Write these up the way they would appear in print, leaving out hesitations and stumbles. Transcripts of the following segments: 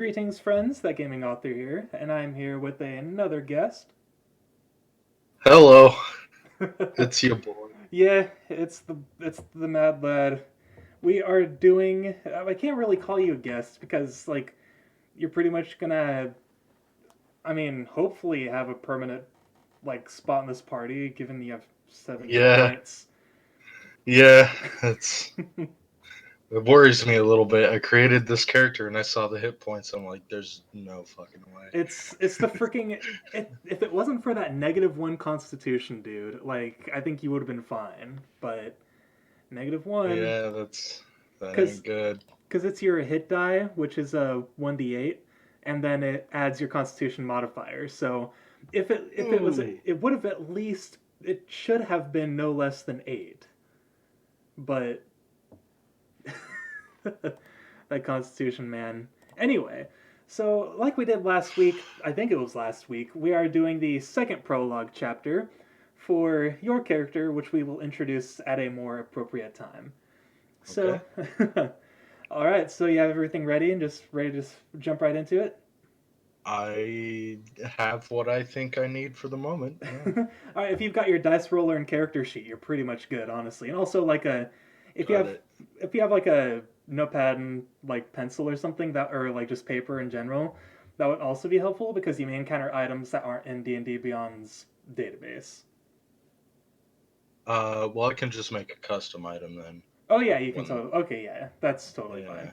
Greetings, friends. That gaming author here, and I'm here with another guest. Hello, it's your boy. Yeah, it's the Mad Lad. We are doing. I can't really call you a guest because you're pretty much gonna. I mean, hopefully have a permanent spot in this party, given you have seven hit Yeah, points. yeah, it's it worries me a little bit. I created this character and I saw the hit points. I'm like, there's no fucking way. It's the freaking. If it wasn't for that -1 Constitution, dude, I think you would have been fine. But -1, Yeah, that because ain't good. because it's your hit die, which is a 1d8, and then it adds your Constitution modifier. So if it was Ooh, it would have at least it should have been no less than 8, but that Constitution man. Anyway, so like we did last week, I think it was last week, we are doing the second prologue chapter for your character, which we will introduce at a more appropriate time. So, okay. all right, so you have everything ready and just ready to just jump right into it? I have what I think I need for the moment. Yeah, All right, if you've got your dice roller and character sheet, you're pretty much good, honestly. And also, if you got have it. if you have like a notepad and pencil or something that, or just paper in general, that would also be helpful because you may encounter items that aren't in D&D Beyond's database. Well, I can just make a custom item then. Oh yeah, you can When totally. Okay, yeah, that's totally fine. yeah,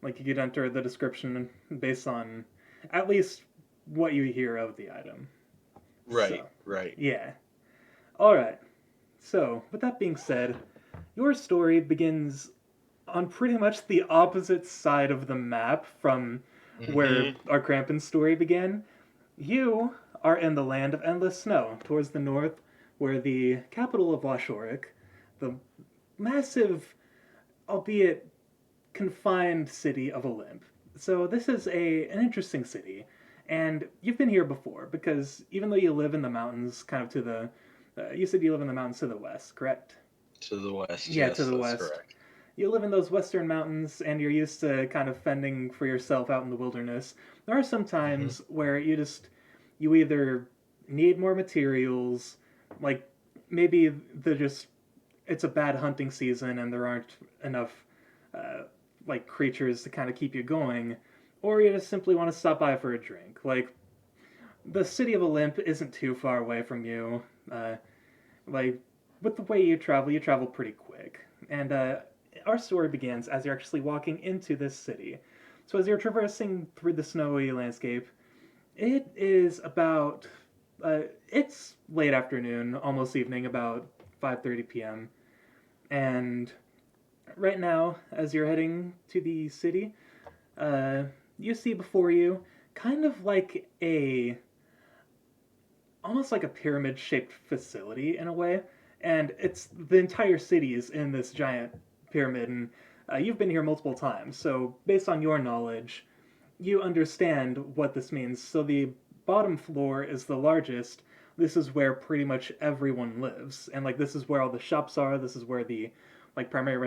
Like you could enter the description based on at least what you hear of the item. right, So, right. yeah. All right. So, with that being said, your story begins on pretty much the opposite side of the map from where Mm-hmm. our Krampus story began. You are in the land of endless snow, towards the north, where the capital of Washorik, the massive, albeit confined city of Olymp. So this is an interesting city, and you've been here before because even though you live in the mountains, kind of to the, you said you live in the mountains to the west, correct? To the west, Yeah, to yes, the that's west. correct. You live in those western mountains and you're used to kind of fending for yourself out in the wilderness. There are some Mm-hmm. times where you either need more materials, like maybe the just it's a bad hunting season and there aren't enough uh, creatures to kind of keep you going, or you just simply want to stop by for a drink. Like the city of Olymp isn't too far away from you. Like with the way you travel pretty quick. And our story begins as you're actually walking into this city. So as you're traversing through the snowy landscape, it is about it's late afternoon, almost evening, about 5:30 p.m. And right now, as you're heading to the city, uh, you see before you kind of like a almost like a pyramid shaped facility in a way. And it's the entire city is in this giant pyramid. And you've been here multiple times. So, based on your knowledge, you understand what this means. So, the bottom floor is the largest. This is where pretty much everyone lives. And, this is where all the shops are. This is where the, primary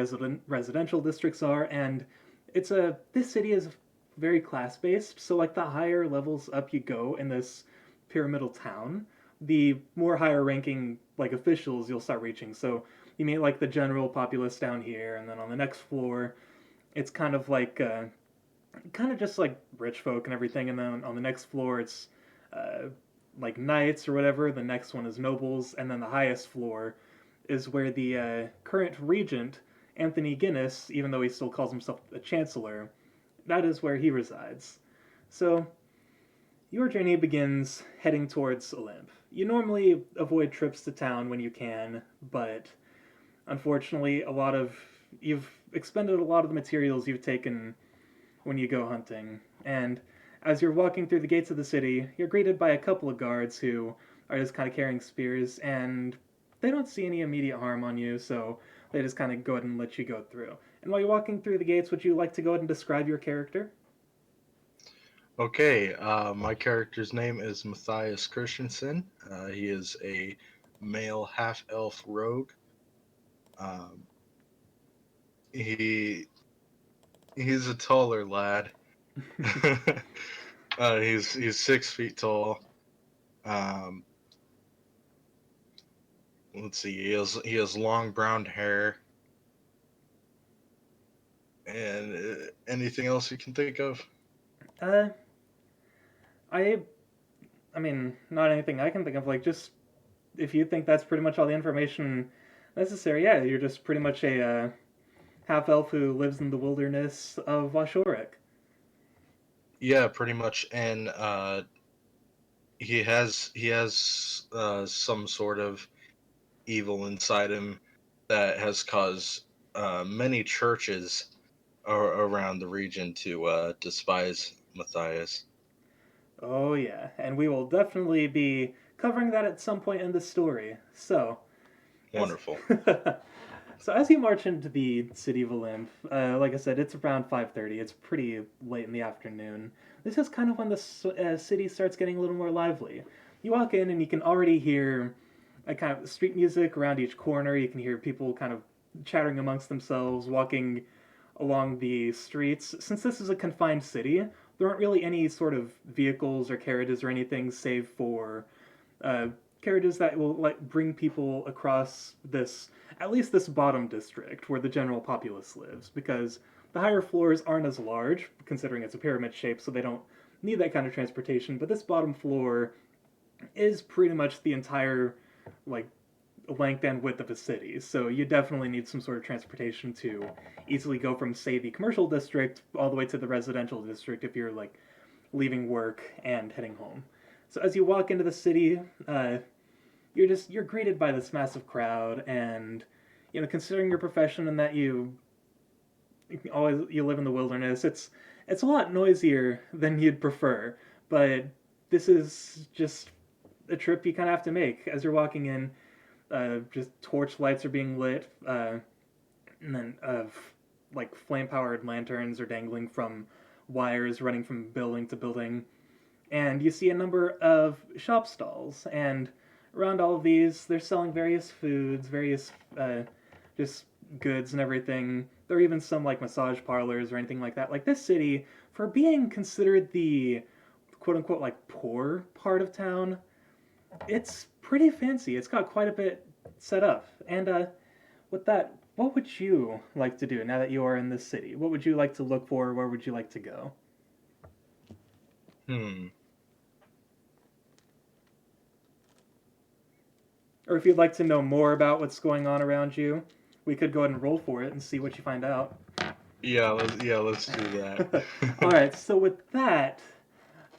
residential districts are. And this city is very class based. So, the higher levels up you go in this pyramidal town, the more higher ranking officials you'll start reaching. So you meet the general populace down here, and then on the next floor, it's kind of just like rich folk and everything, and then on the next floor it's uh, like knights or whatever. The next one is nobles, and then the highest floor is where the current regent Anthony Guinness, even though he still calls himself a chancellor, that is where he resides. So your journey begins heading towards Olymp. You normally avoid trips to town when you can, but unfortunately, you've expended a lot of the materials you've taken when you go hunting. And as you're walking through the gates of the city, you're greeted by a couple of guards who are just kind of carrying spears, and they don't see any immediate harm on you, so they just kind of go ahead and let you go through. And while you're walking through the gates, would you like to go ahead and describe your character? Okay, my character's name is Mathias Kristiansen. He is a male half elf rogue. Um, he he's a taller lad. He's 6 feet tall. Um, let's see. He has long brown hair. And anything else you can think of? Uh, I I mean, not anything I can think of. Like, just if you think that's pretty much all the information necessary, yeah, you're just pretty much a half elf who lives in the wilderness of Washorik. Yeah, pretty much. And he has some sort of evil inside him that has caused many churches around the region to despise Matthias. Oh yeah, and we will definitely be covering that at some point in the story. As Wonderful. so as you march into the city of Olymph, like I said, it's around 5:30. It's pretty late in the afternoon. This is kind of when the city starts getting a little more lively. You walk in and you can already hear a kind of street music around each corner. You can hear people kind of chattering amongst themselves, walking along the streets. Since this is a confined city, there aren't really any sort of vehicles or carriages or anything, save for uh, carriages that will like bring people across this, at least this bottom district where the general populace lives, because the higher floors aren't as large, considering it's a pyramid shape, so they don't need that kind of transportation. But this bottom floor is pretty much the entire like length and width of a city. So you definitely need some sort of transportation to easily go from, say, the commercial district all the way to the residential district if you're like leaving work and heading home. So as you walk into the city, you're greeted by this massive crowd, and considering your profession and that you live in the wilderness, it's a lot noisier than you'd prefer. But this is just a trip you kind of have to make as you're walking in. Just torch lights are being lit, and then like flame powered lanterns are dangling from wires running from building to building. And you see a number of shop stalls, and around all of these, they're selling various foods, various just goods and everything. There are even some like massage parlors or anything like that. Like this city, for being considered the quote unquote like poor part of town, it's pretty fancy. It's got quite a bit set up. And with that, what would you like to do now that you are in this city? What would you like to look for? Where would you like to go? Hmm. Or if you'd like to know more about what's going on around you, we could go ahead and roll for it and see what you find out. Yeah, let's do that. All right, so with that,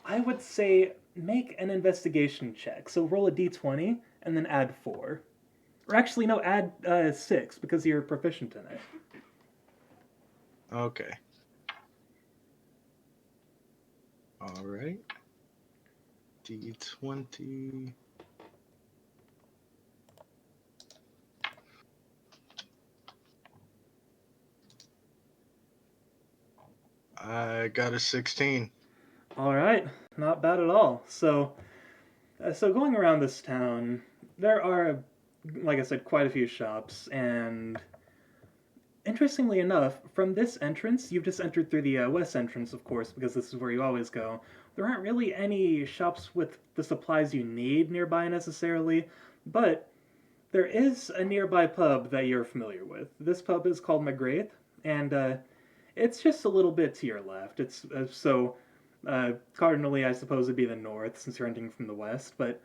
I would say make an investigation check. So roll a d20 and then add 4. Or actually, no, add 6 because you're proficient in it. Okay. All right. D20. I got a 16. All right, not bad at all. So going around this town, there are, like I said, quite a few shops, and interestingly enough, from this entrance, you've just entered through the west entrance, of course, because this is where you always go. There aren't really any shops with the supplies you need nearby necessarily, but there is a nearby pub that you're familiar with. This pub is called McGrath, and it's just a little bit to your left. It's cardinally, I suppose, it'd be the north since you're entering from the west, but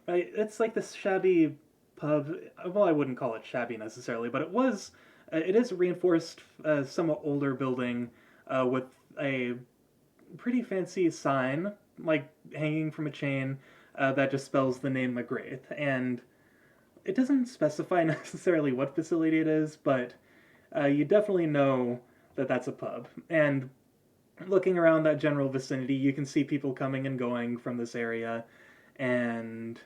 it's like this shabby pub. Well, I wouldn't call it shabby necessarily, but it is a reinforced, somewhat older building with a pretty fancy sign, like hanging from a chain, that just spells the name McGrath. And it doesn't specify necessarily what facility it is, but you definitely know that that's a pub. And looking around that general vicinity, you can see people coming and going from this area, and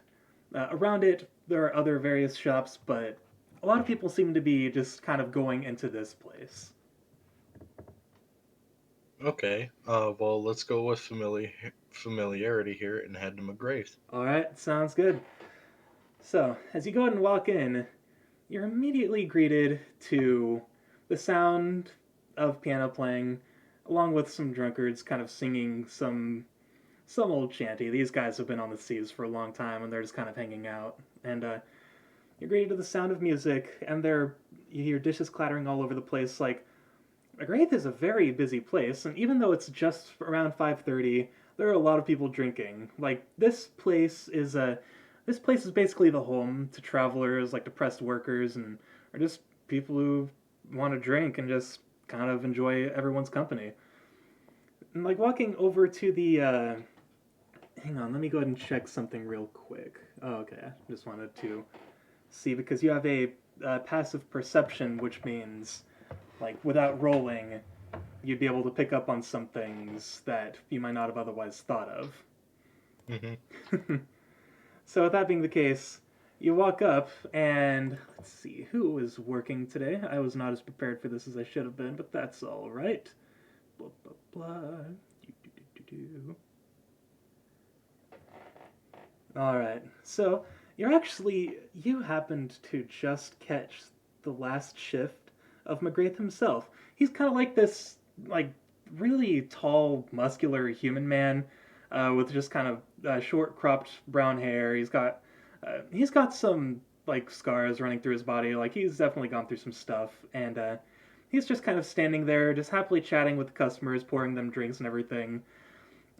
around it, there are other various shops, but a lot of people seem to be just kind of going into this place. Okay. Well, let's go with familiarity here and head to McGrath. All right, sounds good. So, as you go ahead and walk in, you're immediately greeted to the sound of piano playing, along with some drunkards kind of singing some old chanty. These guys have been on the seas for a long time and they're just kind of hanging out. And you're greeted to the sound of music, and you hear dishes clattering all over the place. Like, Graith is a very busy place, and even though it's just around 5:30, there are a lot of people drinking. Like, this place is basically the home to travelers, like depressed workers, and or just people who want to drink and just kind of enjoy everyone's company. And like walking over to the hang on, let me go ahead and check something real quick. Oh, okay. I just wanted to see because you have a passive perception, which means like without rolling, you'd be able to pick up on some things that you might not have otherwise thought of. Mm-hmm. So with that being the case, you walk up and let's see who is working today. I was not as prepared for this as I should have been, but that's all right. Blah blah blah. Do. All right. So you happened to just catch the last shift of McGrath himself. He's kind of like this like really tall, muscular human man with just kind of short, cropped brown hair. He's got some like scars running through his body. Like he's definitely gone through some stuff, and he's just kind of standing there, just happily chatting with the customers, pouring them drinks and everything.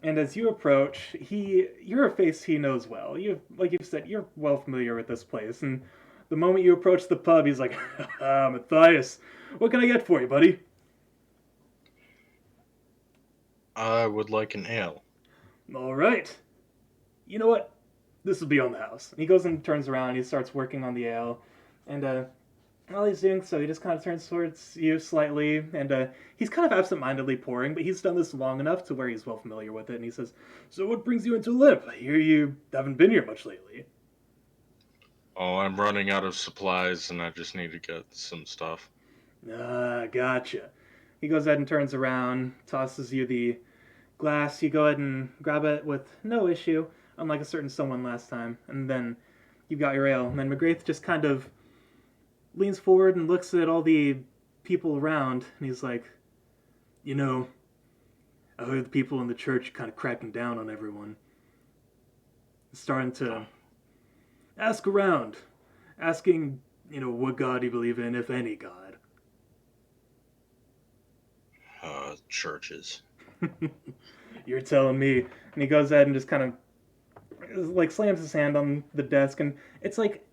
And as you approach, you're a face he knows well. Like you've said, you're well familiar with this place. And the moment you approach the pub, he's like, Matthias, what can I get for you, buddy? I would like an ale. All right. You know what? This will be on the house. And he goes and turns around and he starts working on the ale. And while he's doing so, he just kind of turns towards you slightly. And he's kind of absent-mindedly pouring, but he's done this long enough to where he's well familiar with it. And he says, so what brings you into Limp? I hear you haven't been here much lately. Oh, I'm running out of supplies and I just need to get some stuff. Ah, gotcha. He goes ahead and turns around, tosses you the glass. You go ahead and grab it with no issue, unlike a certain someone last time. And then you've got your ale. And then McGrath just kind of leans forward and looks at all the people around. And he's like, you know, I heard the people in the church kind of cracking down on everyone. Starting to ask around, asking, what God you believe in, if any God. Churches. You're telling me. And he goes ahead and just kind of like slams his hand on the desk, and it's like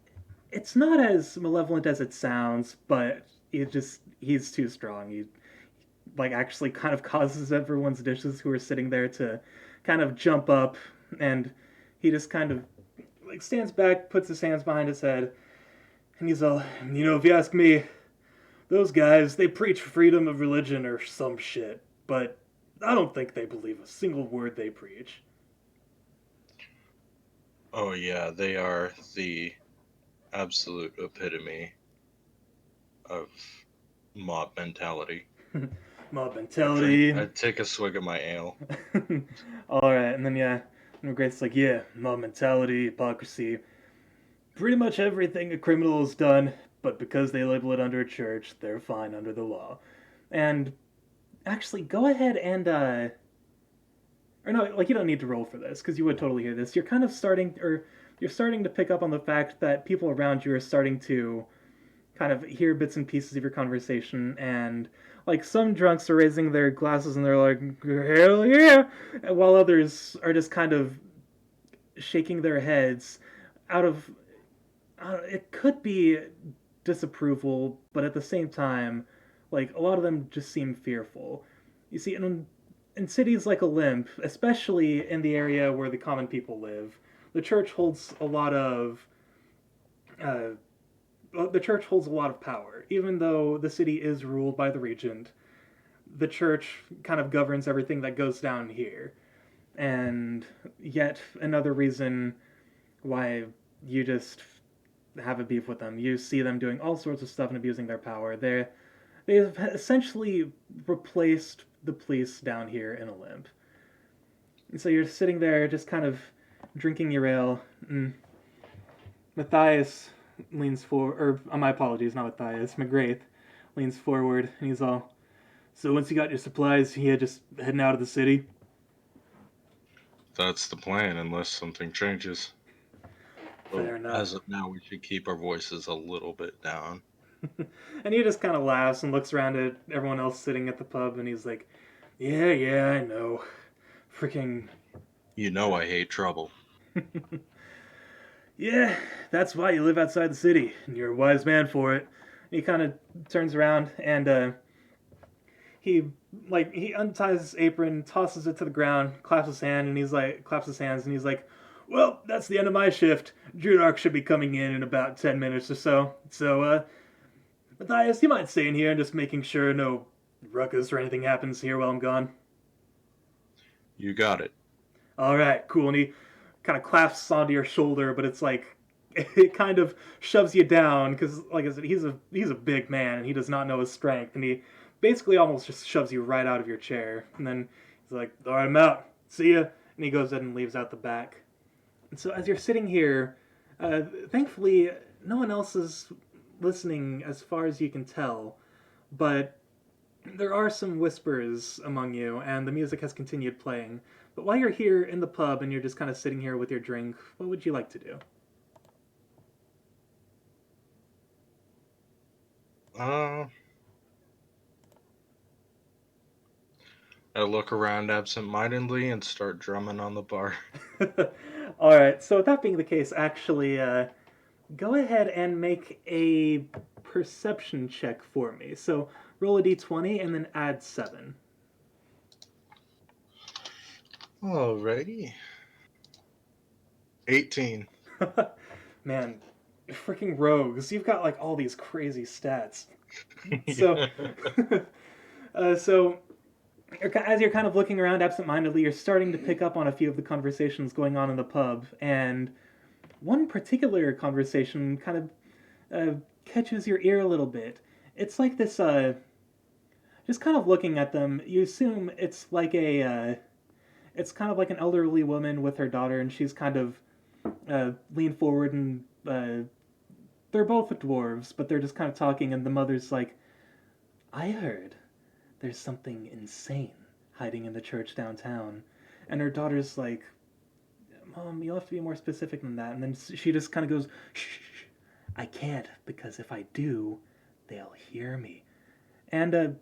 it's not as malevolent as it sounds, but he's too strong. He like actually kind of causes everyone's dishes who are sitting there to kind of jump up, and he just kind of like stands back, puts his hands behind his head, and he's all, if you ask me, those guys, they preach freedom of religion or some shit, but I don't think they believe a single word they preach. Oh yeah, they are the absolute epitome of mob mentality. Mob mentality. I take a swig of my ale. All right, and then and Grace's like, yeah, mob mentality, hypocrisy, pretty much everything a criminal has done, but because they label it under a church, they're fine under the law. And actually, go ahead and or no, like you don't need to roll for this because you would totally hear this. You're kind of you're starting to pick up on the fact that people around you are starting to kind of hear bits and pieces of your conversation, and like some drunks are raising their glasses and they're like, hell yeah, while others are just kind of shaking their heads out of it could be disapproval, but at the same time, like a lot of them just seem fearful. You see, in cities like Olymp, especially in the area where the common people live, the church holds a lot of uh, power. Even though the city is ruled by the regent, the church kind of governs everything that goes down here. And yet another reason why you just have a beef with them. You see them doing all sorts of stuff and abusing their power. They've essentially replaced the police down here in Olymp. And so you're sitting there just kind of drinking your ale. And Matthias leans forward, or my apologies, not Matthias, McGrath leans forward and he's all, So once you got your supplies, you just heading out of the city? That's the plan, unless something changes. But Fair enough. as of now, we should keep our voices a little bit down. And he just kind of laughs and looks around at everyone else sitting at the pub, and he's like, "Yeah, yeah, I know. Freaking You know I hate trouble. yeah, that's why you live outside the city, and you're a wise man for it." He kind of turns around and he he unties his apron, tosses it to the ground, claps his hands, and he's like, "Well, that's the end of my shift. Judark should be coming in about 10 minutes or so. So, Matthias, you mind staying here and just making sure no ruckus or anything happens here while I'm gone?" You got it. All right, cool. And he kind of claps onto your shoulder, but it's like it kind of shoves you down because, like I said, he's a big man and he does not know his strength, and he basically almost just shoves you right out of your chair. And then he's like, "All right, I'm out. See ya." And he goes in and leaves out the back. And so as you're sitting here, thankfully no one else is listening as far as you can tell, but there are some whispers among you, and the music has continued playing. But while you're here in the pub and you're just kind of sitting here with your drink, what would you like to do? Uh, I look around absent-mindedly and start drumming on the bar. All right. So with that being the case, actually, go ahead and make a perception check for me. So roll a d20 and then add 7. Alrighty. 18. Man, freaking rogues! You've got like all these crazy stats. So, so as you're kind of looking around absentmindedly, you're starting to pick up on a few of the conversations going on in the pub, and one particular conversation kind of catches your ear a little bit. It's like this, just kind of looking at them, you assume it's kind of like an elderly woman with her daughter, and she's kind of leaned forward, and they're both dwarves, but they're just kind of talking, and the mother's like, "I heard there's something insane hiding in the church downtown," and her daughter's like, "Mom, you'll have to be more specific than that." And then she just kind of goes, "Shh, I can't, because if I do, they'll hear me." And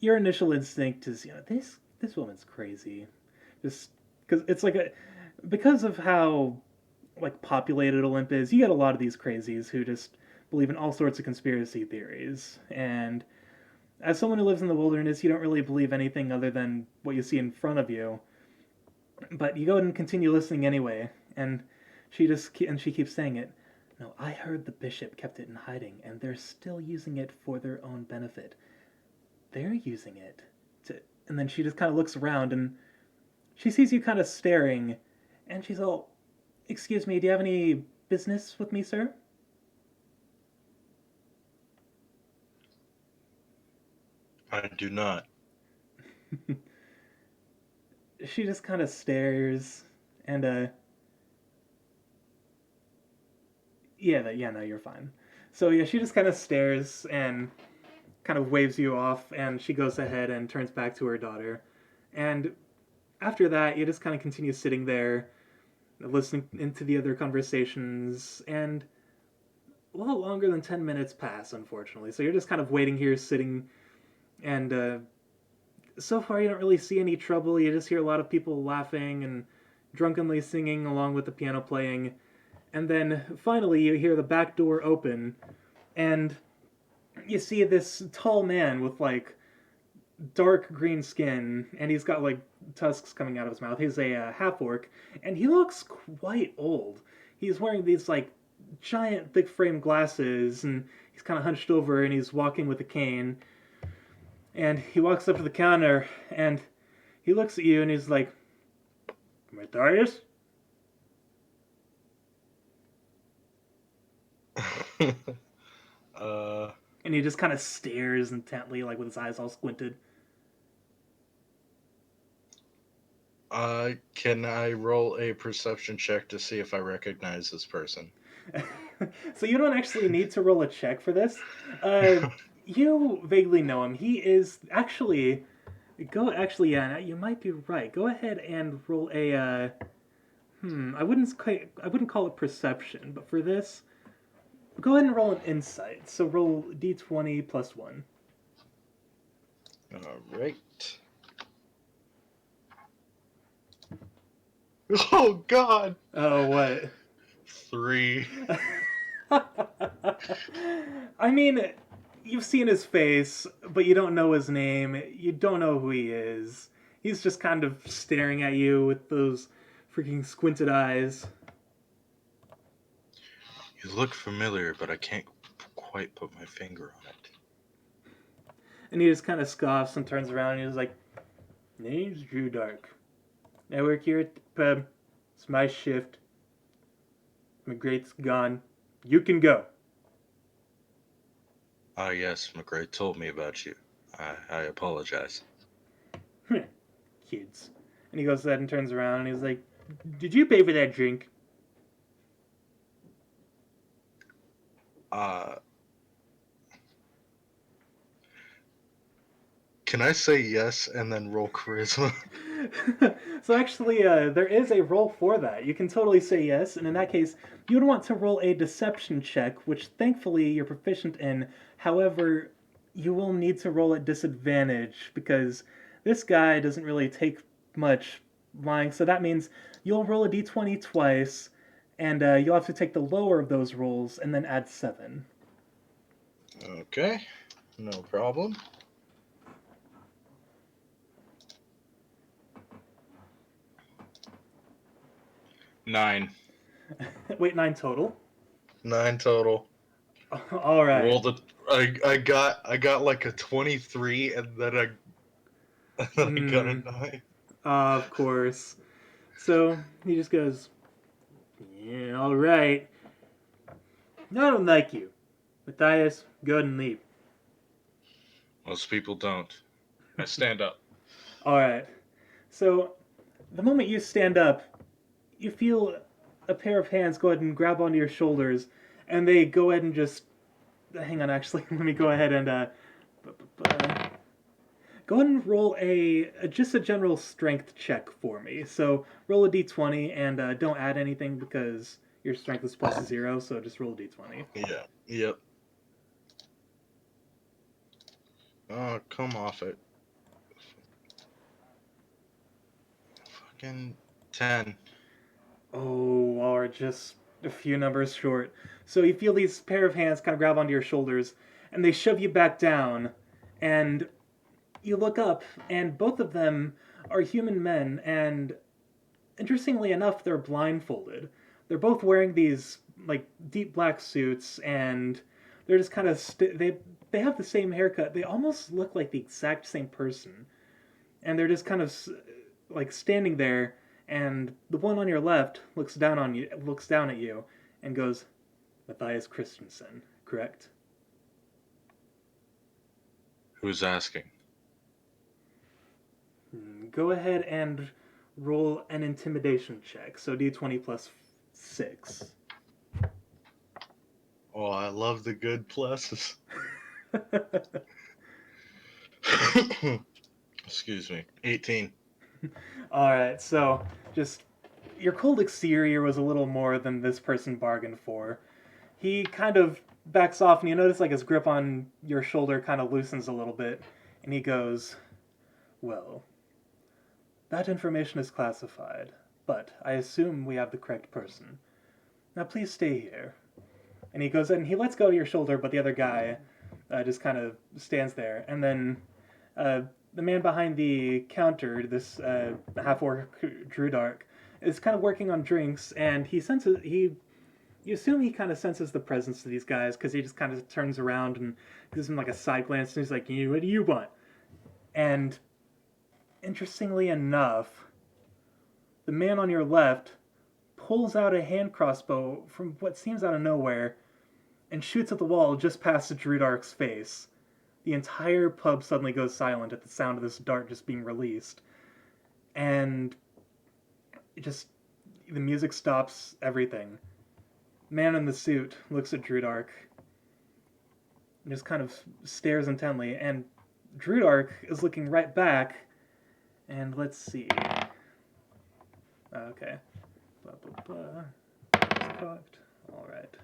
your initial instinct is, this woman's crazy, just because it's like a because of how like populated Olymp is. You get a lot of these crazies who just believe in all sorts of conspiracy theories, and as someone who lives in the wilderness, you don't really believe anything other than what you see in front of you. But you go and continue listening anyway, and she keeps saying it. "No, I heard the bishop kept it in hiding, and they're still using it for their own benefit. They're using it to." And then she just kind of looks around, and she sees you kind of staring, and she's all, "Excuse me, do you have any business with me, sir?" I do not. She just kind of stares, and yeah, no, you're fine. So yeah, she just kind of stares and kind of waves you off, and she goes ahead and turns back to her daughter. And after that, you just kind of continue sitting there, listening into the other conversations, and a lot longer than 10 minutes pass, unfortunately. So you're just kind of waiting here, sitting, and so far you don't really see any trouble. You just hear a lot of people laughing and drunkenly singing along with the piano playing. And then finally you hear the back door open, and you see this tall man with like dark green skin, and he's got like tusks coming out of his mouth. He's a half orc, and he looks quite old. He's wearing these like giant thick frame glasses, and he's kind of hunched over, and he's walking with a cane. And he walks up to the counter, and he looks at you, and he's like, "Matthias?" uh, And he just kind of stares intently, like with his eyes all squinted. can I roll a perception check to see if I recognize this person? So you don't actually need to roll a check for this. Uh, You vaguely know him. He is actually yeah, you might be right. Go ahead and roll a I wouldn't call it perception, but for this, go ahead and roll an insight. So roll d20 plus 1. All right. Oh God. Oh, what? 3. I mean, you've seen his face, but you don't know his name. You don't know who he is. He's just kind of staring at you with those freaking squinted eyes. You look familiar, but I can't quite put my finger on it. And he just kind of scoffs and turns around and he's like, "Name's Drew Dark. I work here at the pub. It's my shift. McGrath's gone. You can go." Ah, yes, McGray told me about you. I apologize. Kids. And he goes ahead and turns around and he's like, "Did you pay for that drink?" Uh, can I say yes and then roll charisma? So actually, there is a roll for that. You can totally say yes, and in that case, you would want to roll a deception check, which thankfully you're proficient in. However, you will need to roll at disadvantage because this guy doesn't really take much lying. So that means you'll roll a d20 twice, and you'll have to take the lower of those rolls and then add 7. Okay, no problem. Nine. Wait, 9 total. 9 total. All right. Rolled it. I got like a 23, and then I got a Hmm. 9. Of course. So he just goes, "Yeah, all right. No, I don't like you. Matthias, go ahead and leave." Most people don't. I stand up. All right. So the moment you stand up, you feel a pair of hands go ahead and grab onto your shoulders, and they go ahead and just hang on. Actually, let me go ahead and go ahead and roll a just a general strength check for me. So roll a d20 and don't add anything because your strength is plus 0. So just roll a d20. Yeah. Yep. Oh, come off it. Fucking 10. Oh, or just a few numbers short. So you feel these pair of hands kind of grab onto your shoulders, and they shove you back down, and you look up, and both of them are human men, and interestingly enough, they're blindfolded. They're both wearing these like deep black suits, and they're just kind of they have the same haircut. They almost look like the exact same person, and they're just kind of like standing there, and the one on your left looks down at you and goes, "Mathias Kristiansen, correct?" Who's asking? Go ahead and roll an intimidation check. So d20 plus 6. Oh, I love the good pluses. Excuse me. 18. All right, so just your cold exterior was a little more than this person bargained for. He kind of backs off, and you notice like his grip on your shoulder kind of loosens a little bit, and he goes, "Well, that information is classified, but I assume we have the correct person. Now please stay here." And he goes and he lets go of your shoulder, but the other guy just kind of stands there. And then uh, the man behind the counter, this half orc Drew Dark, is kind of working on drinks, and he senses he. You assume he kind of senses the presence of these guys because he just kind of turns around and gives them like a side glance, and he's like, "What do you want?" And interestingly enough, the man on your left pulls out a hand crossbow from what seems out of nowhere and shoots at the wall just past Drew Dark's face. The entire pub suddenly goes silent at the sound of this dart just being released. And it just the music stops everything. Man in the suit looks at Drew Dark. and just kind of stares intently. And Drudark is looking right back. And let's see. Okay. Blah, blah, blah. Cocked. All right.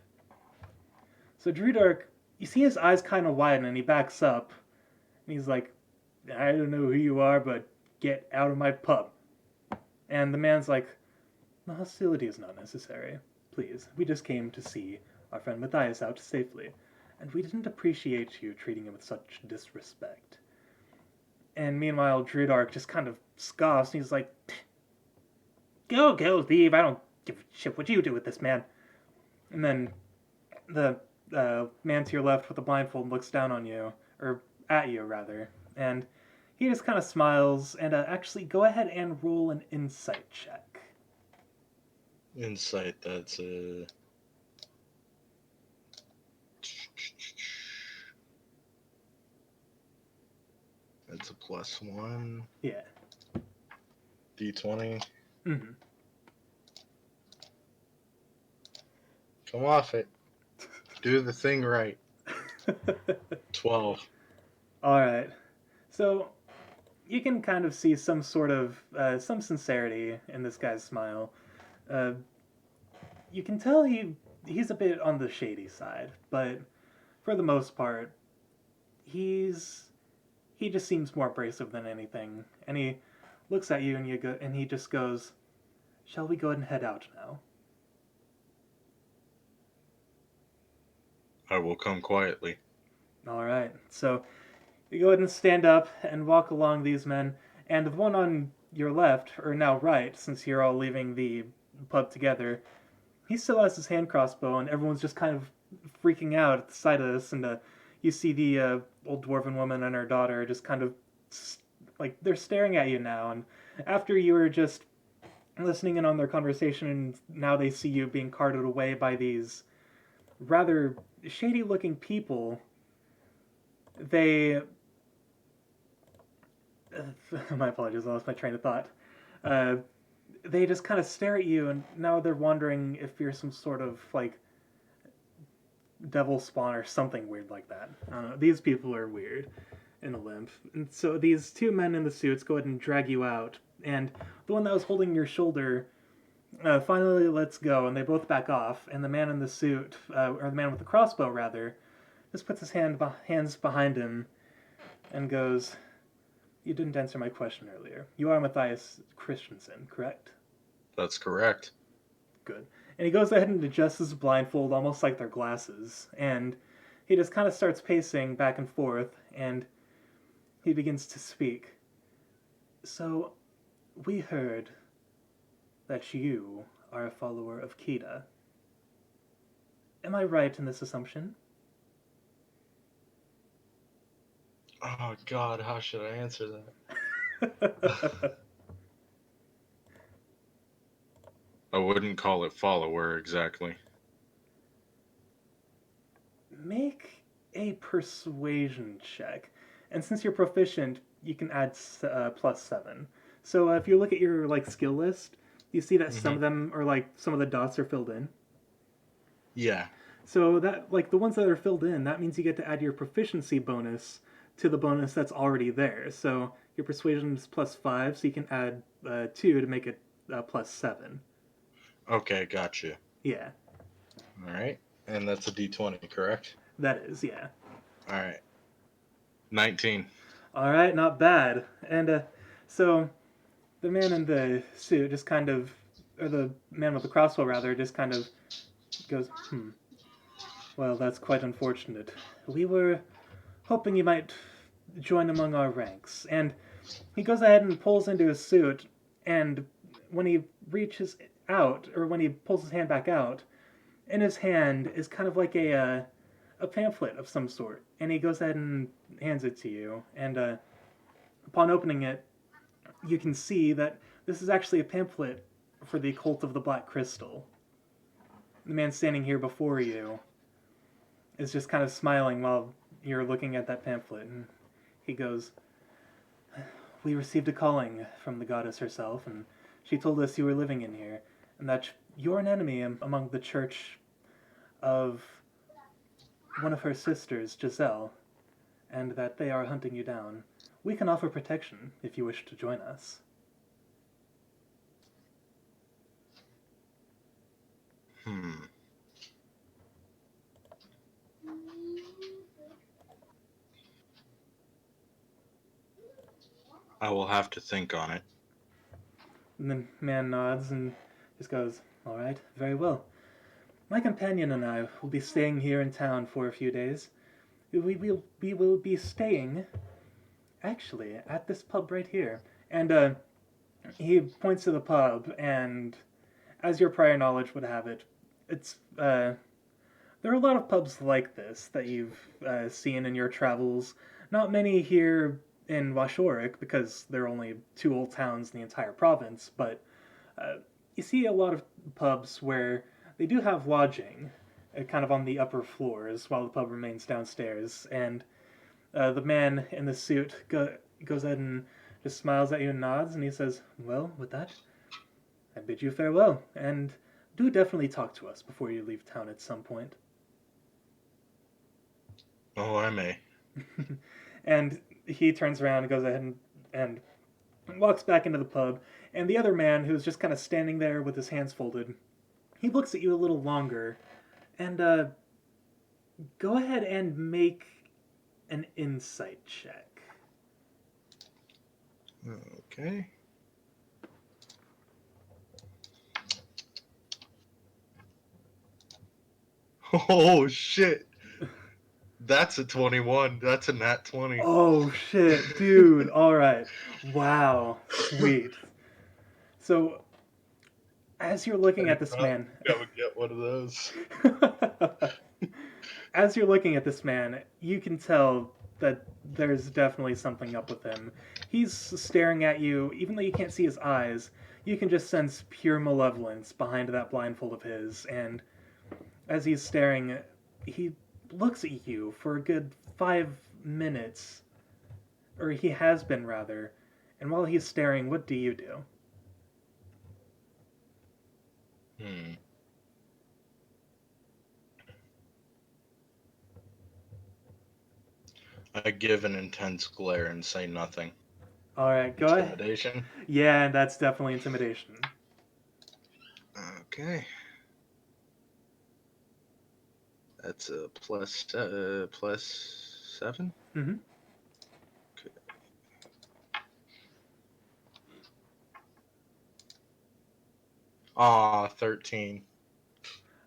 So Drudark, you see his eyes kind of widen, and he backs up. And he's like, I don't know who you are, but get out of my pub. And the man's like, the hostility is not necessary. Please, we just came to see our friend Mathias out safely, and we didn't appreciate you treating him with such disrespect. And meanwhile, Drudark just kind of scoffs, and he's like, go, thief, I don't give a shit what you do with this man. And then the man to your left with the blindfold looks down on you, or at you, rather, and he just kind of smiles, and actually, go ahead and roll an insight check. Insight, that's a... That's a +1. Yeah. D20. Mm-hmm. Come off it. Do the thing right. 12. All right. So you can kind of see some sort of some sincerity in this guy's smile. You can tell he's a bit on the shady side, but for the most part, he just seems more abrasive than anything. And he looks at you and he just goes, "Shall we go ahead and head out now?" I will come quietly. All right. So you go ahead and stand up and walk along these men, and the one on your left, or now right, since you're all leaving the pub together, he still has his hand crossbow, and everyone's just kind of freaking out at the sight of this. And you see the old dwarven woman and her daughter just kind of like they're staring at you now. And after you were just listening in on their conversation, and now they see you being carted away by these rather shady-looking people. They my apologies, I lost my train of thought. They just kind of stare at you, and now they're wondering if you're some sort of like devil spawn or something weird like that. These people are weird in a limp. And so these two men in the suits go ahead and drag you out, and the one that was holding your shoulder finally lets go, and they both back off. And the man in the suit, or the man with the crossbow rather, just puts his hands behind him and goes, "You didn't answer my question earlier. You are Mathias Kristiansen, correct?" That's correct. Good. And he goes ahead and adjusts his blindfold almost like they're glasses, and he just kind of starts pacing back and forth, and he begins to speak. "So, we heard that you are a follower of Kida. Am I right in this assumption?" Oh God, how should I answer that? I wouldn't call it follower exactly. Make a persuasion check. And since you're proficient, you can add +7. So if you look at your like skill list, you see that some of them are like some of the dots are filled in. Yeah. So that like the ones that are filled in, that means you get to add your proficiency bonus to the bonus that's already there. So your persuasion is +5, so you can add 2 to make it +7. Okay, gotcha. Yeah. All right. And that's a D20, correct? That is, yeah. All right. 19. All right, not bad. And so the man in the suit just kind of, or the man with the crossbow rather, just kind of goes, "Well, that's quite unfortunate. We were hoping you might join among our ranks." And he goes ahead and pulls into his suit, and when he reaches out, or when he pulls his hand back out, in his hand is kind of like a pamphlet of some sort, and he goes ahead and hands it to you. And upon opening it, you can see that this is actually a pamphlet for the Cult of the Black Crystal. The man standing here before you is just kind of smiling while you're looking at that pamphlet, and he goes, "We received a calling from the goddess herself, and she told us you were living in here, and that you're an enemy among the church of one of her sisters, Giselle, and that they are hunting you down. We can offer protection if you wish to join us. Hmm. I will have to think on it. And the man nods and just goes, "All right, very well. My companion and I will be staying here in town for a few days. We will be staying, actually, at this pub right here." And he points to the pub, and as your prior knowledge would have it, it's there are a lot of pubs like this that you've seen in your travels. Not many here in Washorik because there are only two old towns in the entire province, but you see a lot of pubs where they do have lodging, kind of on the upper floors, while the pub remains downstairs. And the man in the suit goes ahead and just smiles at you and nods, and he says, "Well, with that, I bid you farewell, and do definitely talk to us before you leave town at some point." Oh, I may. And he turns around and goes ahead and walks back into the pub. And the other man, who's just kind of standing there with his hands folded, he looks at you a little longer. And go ahead and make an insight check. Okay. Oh shit! That's a 21. That's a nat 20. Oh shit, dude! All right, wow, sweet. So as you're I looking did at this not man, think I would get one of those. as you're looking at this man, you can tell that there's definitely something up with him. He's staring at you, even though you can't see his eyes. You can just sense pure malevolence behind that blindfold of his, and as he's staring, he looks at you for a good 5 minutes, or he has been rather. And while he's staring, what do you do? Hmm. I give an intense glare and say nothing. All right, go ahead. Intimidation. Yeah, that's definitely intimidation. Okay. That's a plus 7. Mm-hmm. Okay. Ah, 13.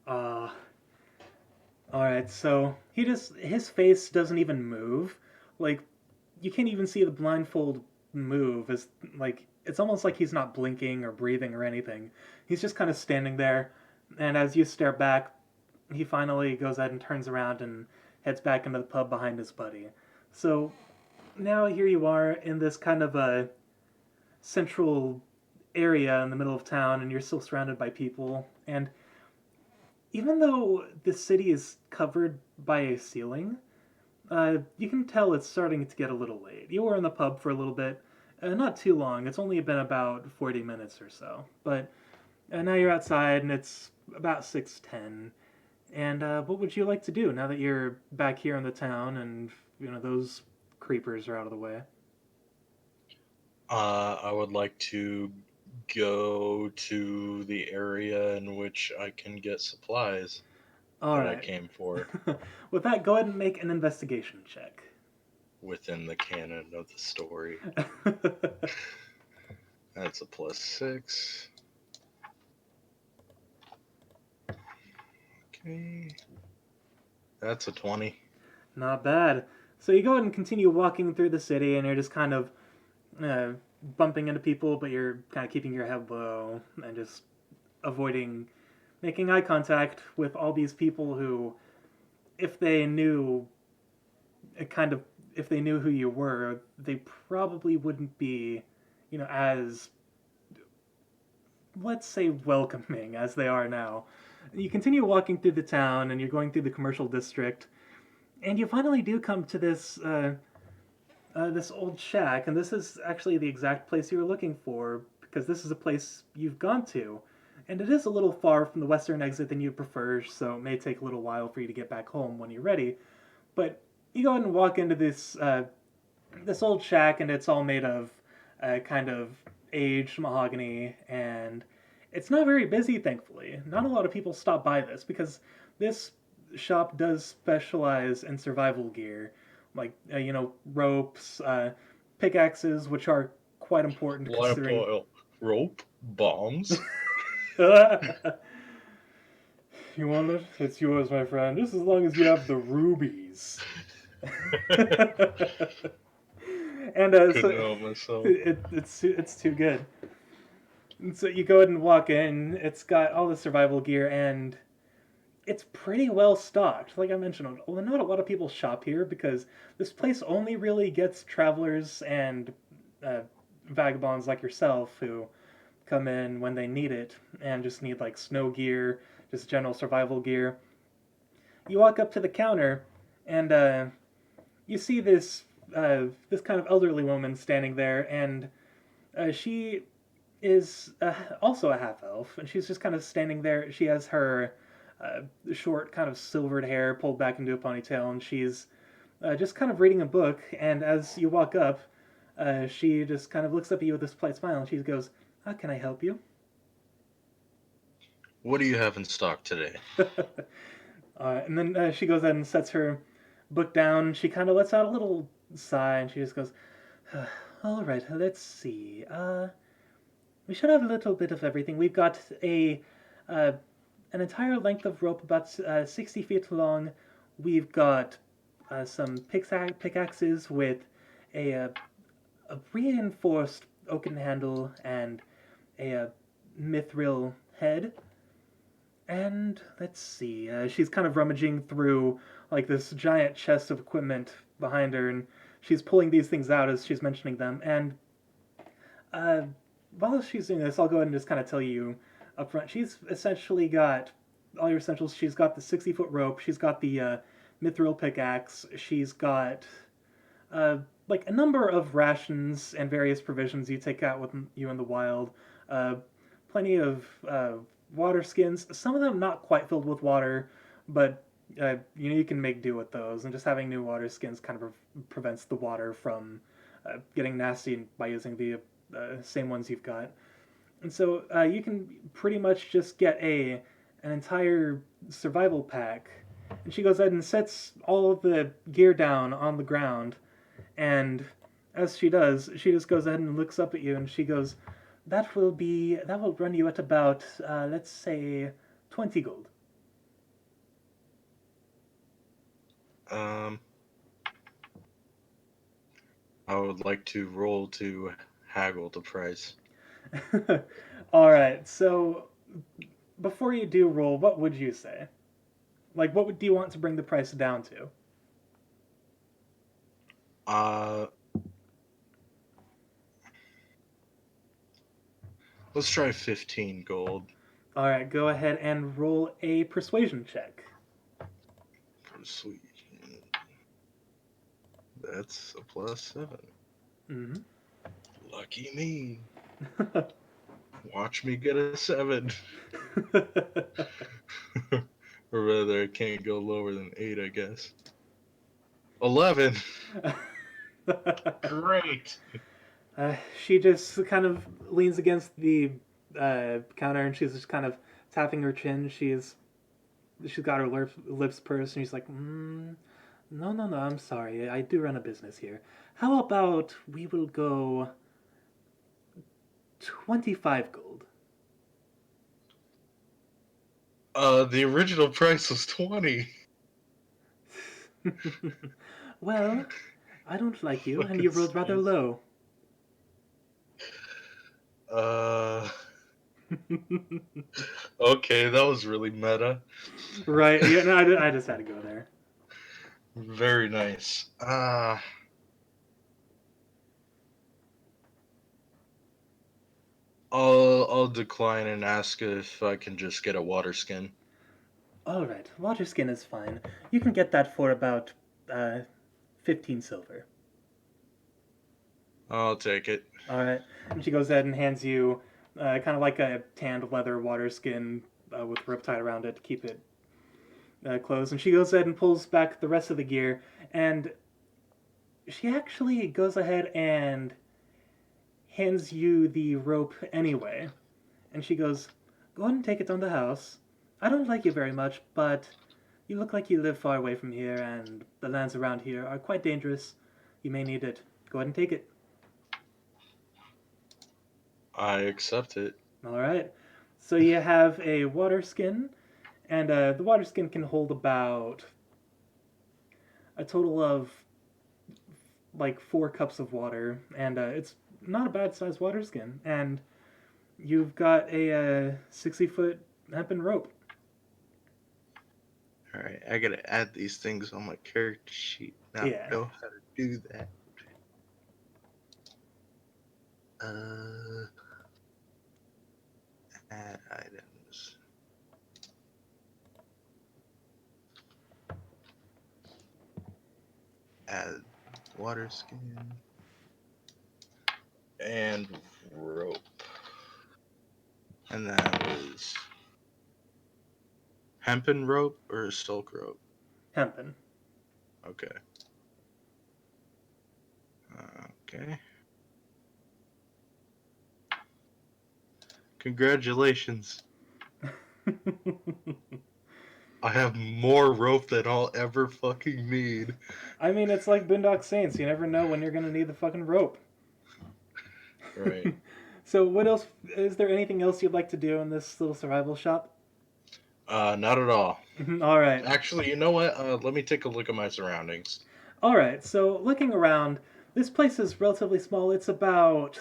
Uh, all right. So his face doesn't even move. Like you can't even see the blindfold move. As like it's almost like he's not blinking or breathing or anything. He's just kind of standing there. And as you stare back, he finally goes ahead and turns around and heads back into the pub behind his buddy. So now here you are in this kind of a central area in the middle of town, and you're still surrounded by people. And even though the city is covered by a ceiling, you can tell it's starting to get a little late. You were in the pub for a little bit, not too long. It's only been about 40 minutes or so. But now you're outside, and it's about 6:10. And what would you like to do now that you're back here in the town and those creepers are out of the way? I would like to go to the area in which I can get supplies All that I right. came for With that, go ahead and make an investigation check. within the canon of the story. That's a plus 6. Okay. That's a 20. Not bad. So you go ahead and continue walking through the city, and you're just kind of uh, bumping into people, but you're kind of keeping your head low and just avoiding making eye contact with all these people who, if they knew, kind of, if they knew who you were, they probably wouldn't be, as let's say welcoming as they are now. You continue walking through the town, and you're going through the commercial district, and you finally do come to this old shack, and this is actually the exact place you were looking for because this is a place you've gone to, And it is a little far from the western exit than you prefer, so it may take a little while for you to get back home when you're ready. But you go ahead and walk into this old shack, and it's all made of kind of aged mahogany, and it's not very busy, thankfully. Not a lot of people stop by this because this shop does specialize in survival gear, like ropes, pickaxes, which are quite important Lamp considering. oil, rope, bombs. You want it? It's yours, my friend. Just as long as you have the rubies. And Couldn't help myself. it's too good. And so you go ahead and walk in. It's got all the survival gear, and it's pretty well stocked. Like I mentioned, not a lot of people shop here because this place only really gets travelers and uh, vagabonds like yourself who come in when they need it and just need like snow gear, just general survival gear. You walk up to the counter, and you see this kind of elderly woman standing there, and she is also a half elf, and she's just kind of standing there. She has her short, kind of silvered hair pulled back into a ponytail, and she's just kind of reading a book. And as you walk up, she just kind of looks up at you with this polite smile, and she goes, "How can I help you?" What do you have in stock today? And then she goes ahead and sets her book down. She kind of lets out a little sigh, and she just goes, "All right, let's see. We should have a little bit of everything. We've got uh, an entire length of rope, about 60 feet long. We've got some pickaxes with a reinforced oaken handle and a mithril head. And let's see, she's kind of rummaging through like this giant chest of equipment behind her, and she's pulling these things out as she's mentioning them. And uh, while she's doing this, I'll go ahead and just kind of tell you up front. She's essentially got all your essentials. She's got the 60-foot rope. She's got the mithril pickaxe. She's got uh, like a number of rations and various provisions you take out with you in the wild. Uh, Plenty of water skins. Some of them not quite filled with water, but you can make do with those. And just having new water skins kind of prevents the water from getting nasty by using the same ones you've got. And so you can pretty much just get an entire survival pack. And she goes ahead and sets all of the gear down on the ground. And as she does, she just goes ahead and looks up at you, and she goes, that will run you at about let's say 20 gold." Um, I would like to roll to haggle the price. All right. So before you do roll, what would you say? Like, do you want to bring the price down to? Uh, let's try 15 gold. All right. Go ahead and roll a persuasion check. Sweet. That's a +7. Mm-hmm. Lucky me. Watch me get a 7. Or rather, it can't go lower than 8, I guess. 11. Great. She just kind of leans against the counter, and she's just kind of tapping her chin. She's got her lips pursed, and she's like, "No, no, no. I'm sorry. I do run a business here. How about we will go 25 gold?" The original price was 20. Well, I don't like you, and you Fucking rolled rather scams. low. Okay, that was really meta. Right? Yeah. No, I just had to go there. Very nice. I'll decline and ask if I can just get a water skin. All right, water skin is fine. You can get that for about 15 silver. I'll take it. All right. And she goes ahead and hands you kind of like a tanned leather water skin with rope tied around it to keep it closed. And she goes ahead and pulls back the rest of the gear, and she actually goes ahead and hands you the rope anyway. And she goes, "Go ahead and take it down the house. I don't like you very much, but you look like you live far away from here, and the lands around here are quite dangerous. You may need it. Go ahead and take it." I accept it. All right. So you have a water skin, and the water skin can hold about a total of like 4 cups of water, and it's not a bad sized water skin. And you've got a 60-foot hempen rope. All right, I gotta add these things on my character sheet. Now Yeah. I know how to do that. Add items. Add water skin. And rope. And that was hempen rope or silk rope? Hempen. Okay. Okay. Congratulations. I have more rope than I'll ever fucking need. I mean, it's like Boondock Saints. You never know when you're going to need the fucking rope. Right. So, what else? Is there anything else you'd like to do in this little survival shop? Not at all. All right. Actually, you know what? Let me take a look at my surroundings. All right. So, looking around, this place is relatively small. It's about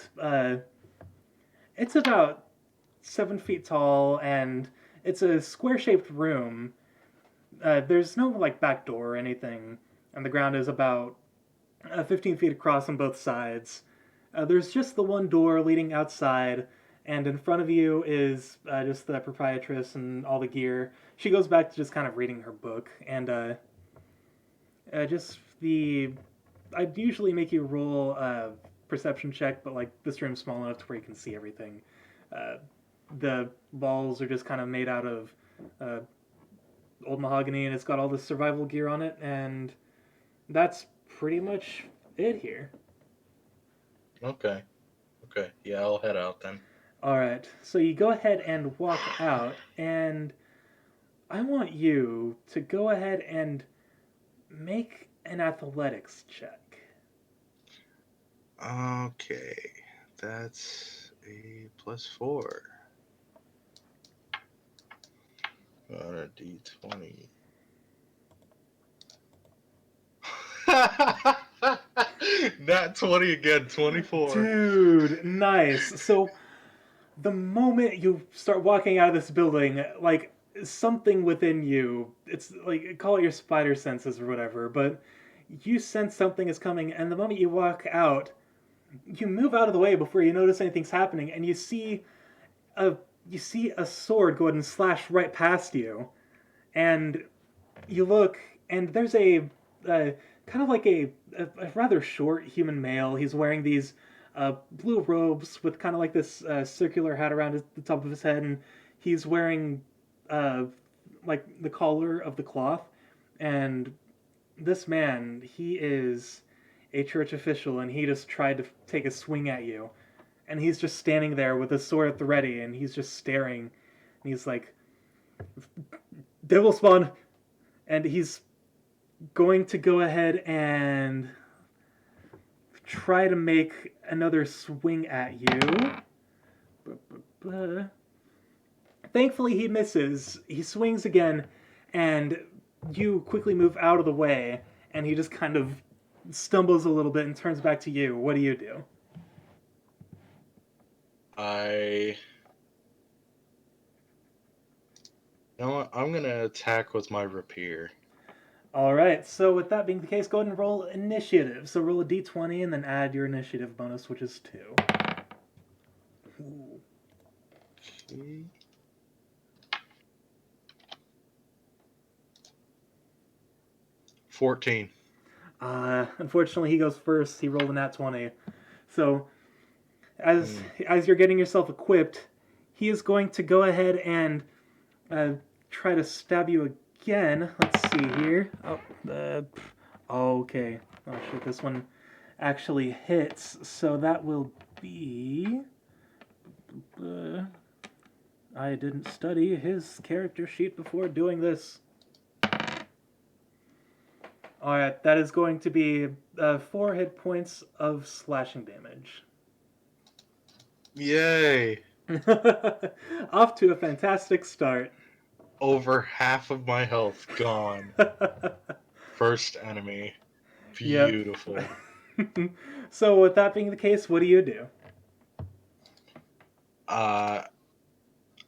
7 feet tall, and it's a square-shaped room. There's no like back door or anything, and the ground is about 15 feet across on both sides. There's just the one door leading outside, and in front of you is just the proprietress and all the gear. She goes back to just kind of reading her book, and just the. I'd usually make you roll a perception check, but like this room's small enough to where you can see everything. Uh, the walls are just kind of made out of uh, old mahogany, and it's got all the survival gear on it, and that's pretty much it here. Okay. Okay. Yeah, I'll head out then. All right, so you go ahead and walk out, and I want you to go ahead and make an athletics check. Okay. That's a +4. On a D20. Nat 20 again, 24. Dude, nice. So the moment you start walking out of this building, like something within you, it's like call it your spider senses or whatever, but you sense something is coming, and the moment you walk out, you move out of the way before you notice anything's happening, and a you see a sword go ahead and slash right past you, and you look, and there's uh, kind of like a rather short human male. He's wearing these blue robes with kind of like this circular hat around the top of his head, and he's wearing uh, like the collar of the cloth. And this man, he is a church official, and he just tried to take a swing at you. And he's just standing there with his sword at the ready, and he's just staring. And he's like, "Devil spawn!" And he's going to go ahead and try to make another swing at you. Thankfully, he misses. He swings again, and you quickly move out of the way, and he just kind of stumbles a little bit and turns back to you. What do you do? You know what? I'm gonna attack with my rapier. All right, so with that being the case, go ahead and roll initiative. So roll a d20 and then add your initiative bonus, which is 2. Ooh. Okay. 14. Unfortunately, he goes first. He rolled a nat 20. So as you're getting yourself equipped, he is going to go ahead and try to stab you again. Let's see here. Okay. Oh shit, this one actually hits. So that will be. I didn't study his character sheet before doing this. Alright, that is going to be 4 hit points of slashing damage. Yay! Off to a fantastic start. Over half of my health gone. First enemy. Yep. Beautiful. So with that being the case, what do you do? I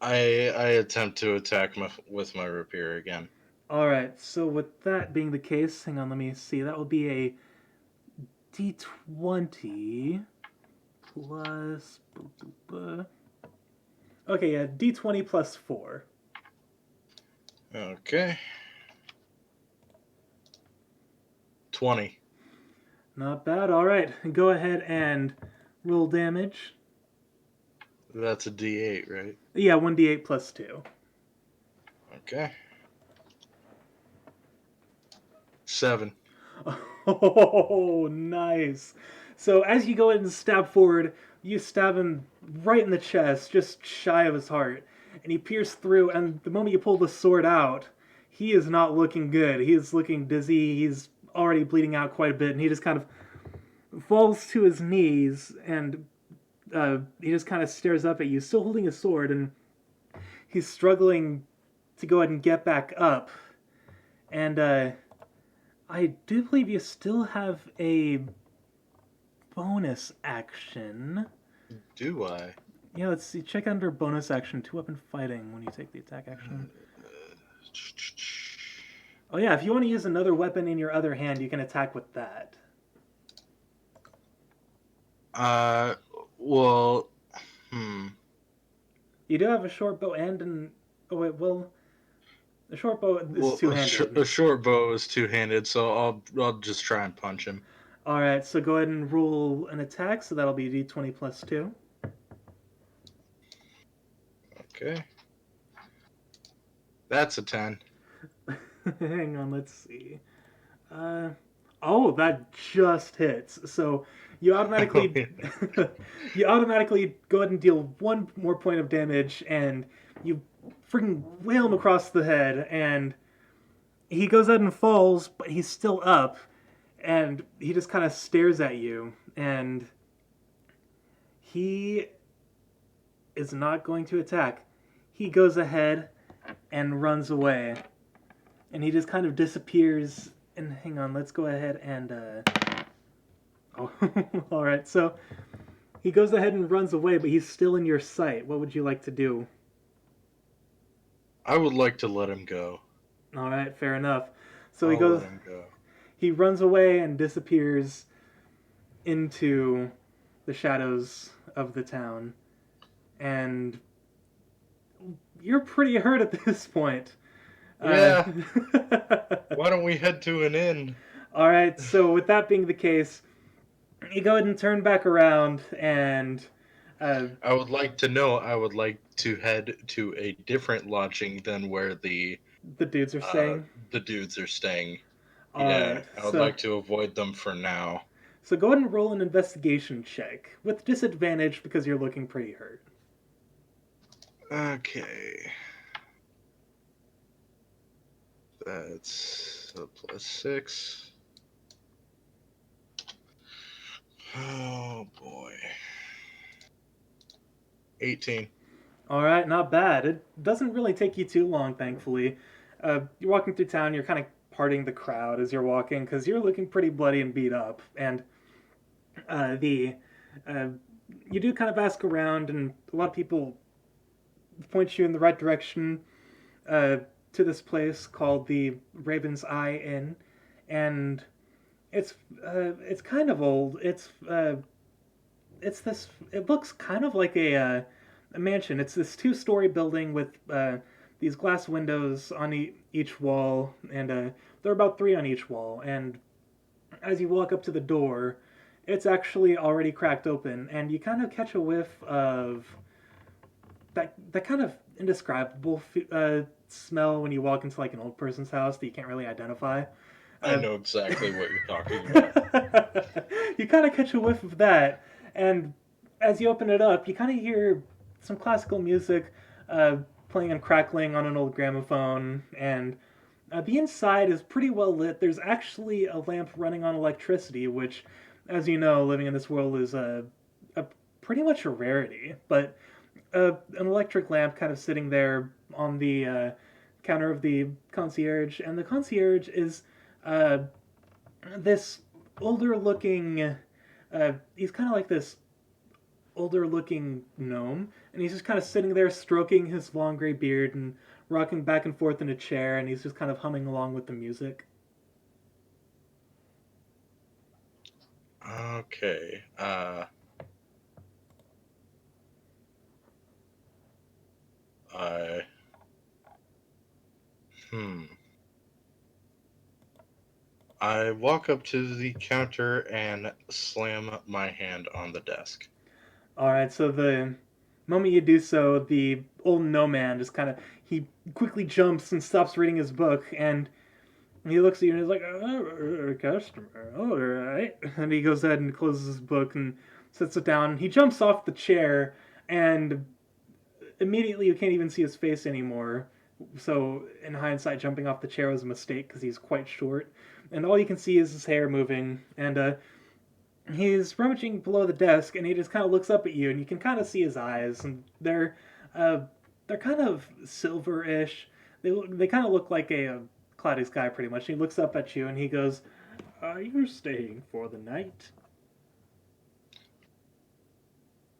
attempt to attack with my rapier again. Alright, so with that being the case, hang on, let me see. That will be a d20 plus... Okay, yeah, d20 plus 4. Okay. 20. Not bad. Alright, go ahead and roll damage. That's a D8, right? Yeah, 1d8 plus 2. Okay. 7. Oh, nice. So as you go ahead and stab forward, you stab him right in the chest, just shy of his heart. And he pierces through, and the moment you pull the sword out, he is not looking good. He is looking dizzy. He's already bleeding out quite a bit, and he just kind of falls to his knees, and he just kind of stares up at you, still holding his sword, and he's struggling to go ahead and get back up. And I do believe you still have a bonus action. Do I? Yeah, let's see. Check under bonus action, 2-weapon fighting when you take the attack action. Oh yeah, if you want to use another weapon in your other hand, you can attack with that. Well, You do have a short bow and an... Oh wait, well... The short bow is two-handed. A short bow is two-handed, so I'll just try and punch him. Alright, so go ahead and roll an attack, so that'll be d20 plus 2. Okay. That's a 10. Hang on, let's see. Oh, that just hits. So you automatically you automatically go ahead and deal 1 more point of damage, and you freaking whale him across the head, and he goes ahead and falls, but he's still up, and he just kind of stares at you, and he is not going to attack. He goes ahead and runs away. And he just kind of disappears. And hang on, let's go ahead and... Oh, alright, so he goes ahead and runs away, but he's still in your sight. What would you like to do? I would like to let him go. Alright, fair enough. So I'll he goes... let him go. He runs away and disappears into the shadows of the town. And you're pretty hurt at this point. Yeah. Why don't we head to an inn? Alright, so with that being the case, you go ahead and turn back around, and... I would like to head to a different lodging than where the dudes are staying. The dudes are staying. Alright, I would like to avoid them for now. So go ahead and roll an investigation check, with disadvantage because you're looking pretty hurt. Okay. That's a +6. Oh boy. 18. Alright, not bad. It doesn't really take you too long, thankfully. You're walking through town, you're kind of parting the crowd as you're walking, because you're looking pretty bloody and beat up. And you do kind of ask around, and a lot of people point you in the right direction to this place called the Raven's Eye Inn, and it's kind of old. It looks kind of like a mansion. It's this 2-story building with these glass windows on each wall, and there are about 3 on each wall. And as you walk up to the door, it's actually already cracked open, and you kind of catch a whiff of that kind of indescribable smell when you walk into like an old person's house that you can't really identify. I Uh, know exactly what you're talking about. you kind of catch a whiff of that, and as you open it up, you kind of hear some classical music uh, playing and crackling on an old gramophone, and the inside is pretty well lit. There's actually a lamp running on electricity, which, as you know, living in this world is a pretty much a rarity. But an electric lamp kind of sitting there on the counter of the concierge, and the concierge is uh, this older looking. He's kind of like this older looking gnome, and he's just kind of sitting there stroking his long gray beard and rocking back and forth in a chair, and he's just kind of humming along with the music. Okay. I. Hmm. I walk up to the counter and slam my hand on the desk. All right, so the moment you do so, the old gnome man just kind of he quickly jumps and stops reading his book, and he looks at you and he's like, oh, customer, all right. And he goes ahead and closes his book and sits it down. He jumps off the chair, and immediately you can't even see his face anymore. So, in hindsight, jumping off the chair was a mistake because he's quite short. And all you can see is his hair moving. And he's rummaging below the desk, and he just kind of looks up at you, and you can kind of see his eyes. And uh, they're kind of silverish. They kind of look like a cloudy sky, pretty much. He looks up at you, and he goes, "Are you staying for the night?"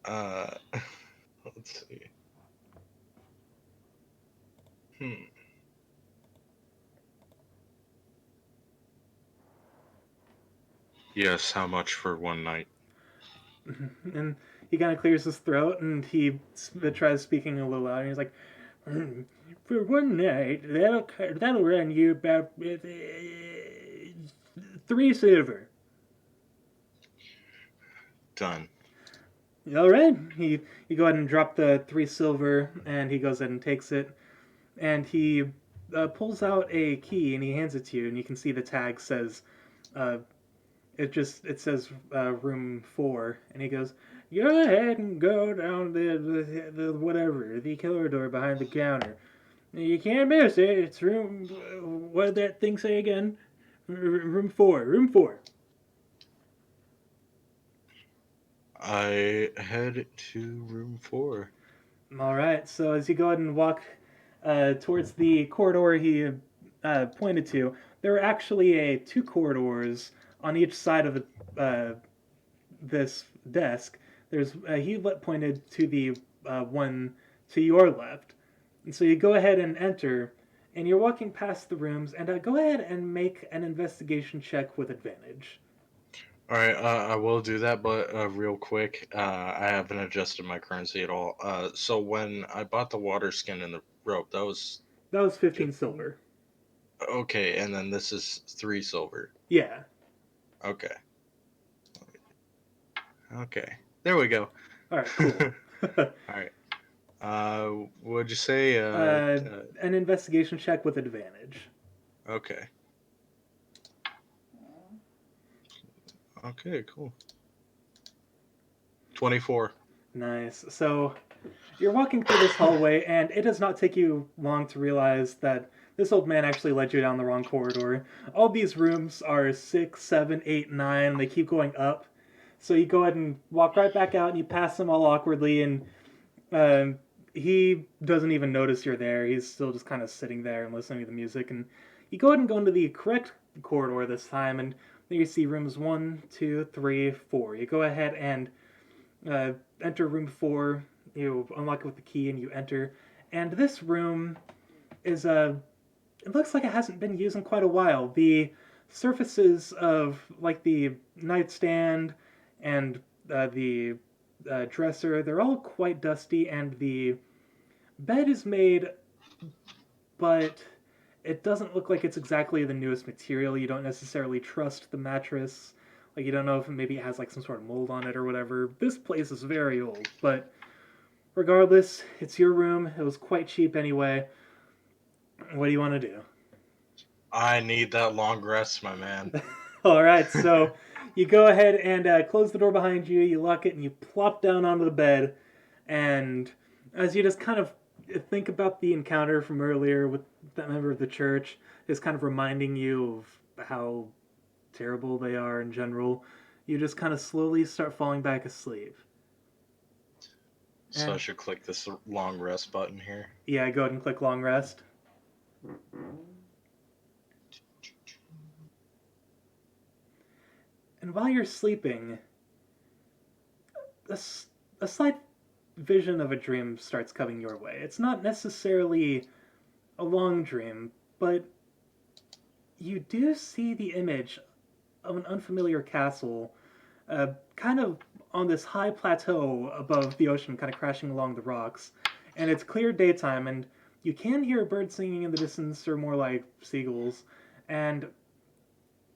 Uh, let's see. Yes, how much for one night? And he kind of clears his throat, and he tries speaking a little louder. He's like, "For one night, that'll run you about 3 silver." Done. All right. You go ahead and drop the 3 silver, and he goes ahead and takes it, and he pulls out a key and he hands it to you, and you can see the tag says, uh, it says room 4, and he goes, "Go ahead and go down the whatever the corridor behind the counter. You can't miss it. It's room. What did that thing say again? Room 4. Room 4." I head to room 4. All right. So as you go ahead and walk towards the corridor he pointed to, there are actually two corridors on each side of this desk. There's he pointed to the one to your left, and so you go ahead and enter, and you're walking past the rooms, and go ahead and make an investigation check with advantage. All right, I will do that, but real quick, I haven't adjusted my currency at all. So when I bought the water skin and the rope, that was That was 15 15. silver. Okay, and then this is 3 silver. Yeah. Okay, okay, there we go. All right. Cool. All right. What'd you say? An investigation check with advantage. Okay. Okay, cool. 24. Nice. So you're walking through this hallway, and it does not take you long to realize that this old man actually led you down the wrong corridor. All these rooms are 6, 7, 8, 9. They keep going up. So you go ahead and walk right back out, and you pass them all awkwardly, and um, he doesn't even notice you're there. He's still just kind of sitting there and listening to the music. And you go ahead and go into the correct corridor this time, and there you see rooms 1, 2, 3, 4. You go ahead and uh, enter room 4. You unlock it with the key, and you enter. And this room is it looks like it hasn't been used in quite a while. The surfaces of like the nightstand and the dresser, they're all quite dusty, and the bed is made, but it doesn't look like it's exactly the newest material. You don't necessarily trust the mattress Like you don't know if maybe it has like some sort of mold on it or whatever. This place is very old, but regardless, it's your room. It was quite cheap anyway. What do you want to do? I need that long rest, my man. All right, so you go ahead and close the door behind you. You lock it, and you plop down onto the bed. And as you just kind of think about the encounter from earlier with that member of the church, just kind of reminding you of how terrible they are in general, you just kind of slowly start falling back asleep. So I And should click this long rest button here. yeah, go ahead and click long rest. And while you're sleeping, a, a slight vision of a dream starts coming your way. It's not necessarily a long dream, but you do see the image of an unfamiliar castle, kind of on this high plateau above the ocean, kind of crashing along the rocks. And it's clear daytime, and you can hear birds singing in the distance, or more like seagulls. And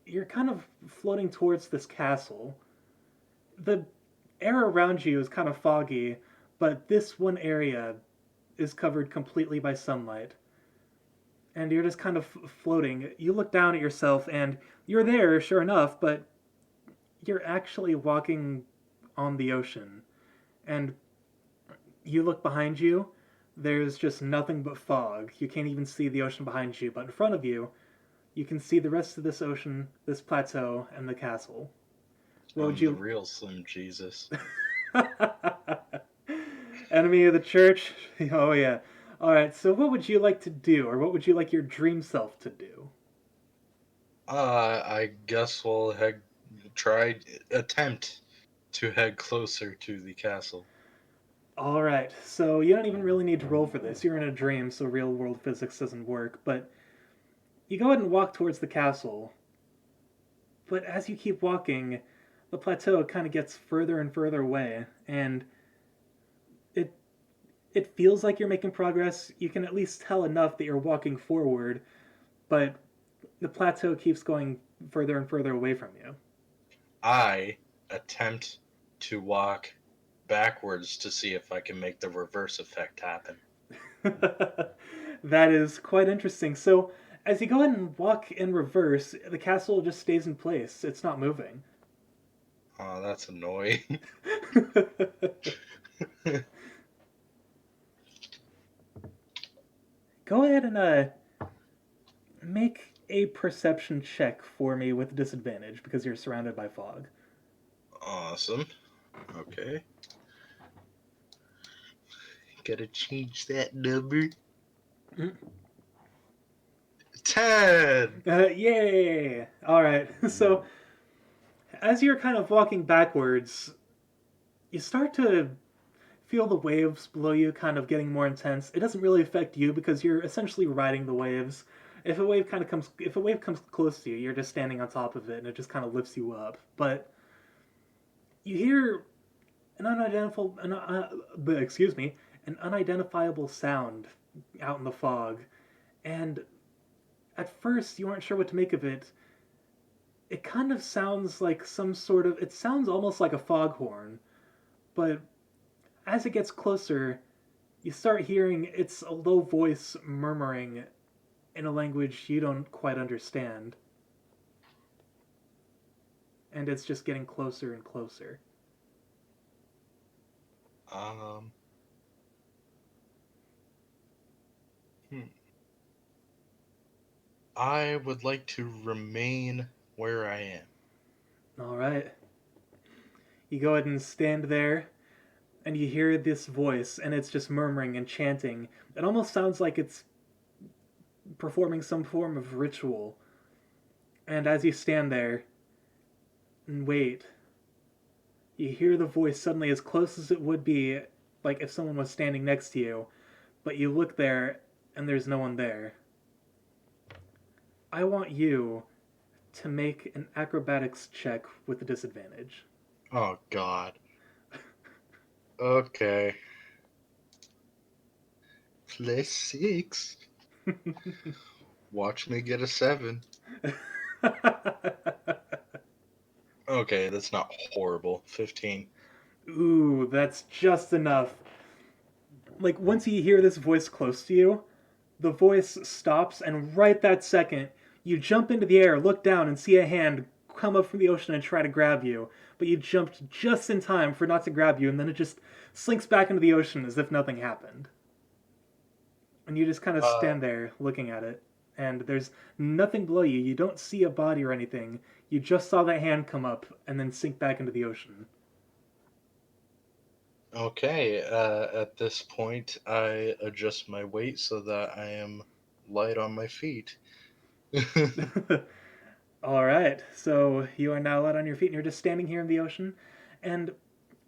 you're kind of floating towards this castle. The air around you is kind of foggy, but this one area is covered completely by sunlight. And you're just kind of floating. You look down at yourself, and you're there, sure enough, but you're actually walking on the ocean. And you look behind you, there's just nothing but fog. You can't even see the ocean behind you, but in front of you, you can see the rest of this ocean, this plateau, and the castle. What would I'm the you. real Slim Jesus. Enemy of the church? Oh, yeah. Alright, so what would you like to do, or what would you like your dream self to do? I guess we'll attempt to head closer to the castle. Alright, so you don't even really need to roll for this. You're in a dream, so real world physics doesn't work, but you go ahead and walk towards the castle. But as you keep walking, the plateau kind of gets further and further away, and it it feels like you're making progress. You can at least tell enough that you're walking forward, but the plateau keeps going further and further away from you. I attempt to walk backwards to see if I can make the reverse effect happen. That is quite interesting. So, as you go ahead and walk in reverse, the castle just stays in place. It's not moving. Oh, that's annoying. Go ahead and make a perception check for me with disadvantage because you're surrounded by fog. Awesome. Okay. Gotta change that number. 10! Yay! All right. So, as you're kind of walking backwards, you start to feel the waves below you kind of getting more intense. It doesn't really affect you because you're essentially riding the waves. If a wave comes close to you, you're just standing on top of it and it just kind of lifts you up. But you hear an an unidentifiable sound out in the fog, and at first you aren't sure what to make of it. It kind of sounds like it sounds almost like a foghorn, but as it gets closer, you start hearing it's a low voice murmuring in a language you don't quite understand. And it's just getting closer and closer. Um. I would like to remain where I am. All right. You go ahead and stand there, and you hear this voice, and it's just murmuring and chanting. It almost sounds like it's performing some form of ritual. And as you stand there and wait, you hear the voice suddenly as close as it would be, like if someone was standing next to you, but you look there, and there's no one there. I want you to make an acrobatics check with a disadvantage. Oh, God. Okay. +6. Watch me get a 7. Okay, that's not horrible. 15. Ooh, that's just enough. Like, once you hear this voice close to you, the voice stops, and right that second, you jump into the air, look down, and see a hand come up from the ocean and try to grab you. But you jumped just in time for not to grab you, and then it just slinks back into the ocean as if nothing happened. And you just kind of Uh, stand there looking at it, and there's nothing below you. You don't see a body or anything. You just saw that hand come up and then sink back into the ocean. okay, at this point, I adjust my weight so that I am light on my feet. All right, so you are now out on your feet and you're just standing here in the ocean. And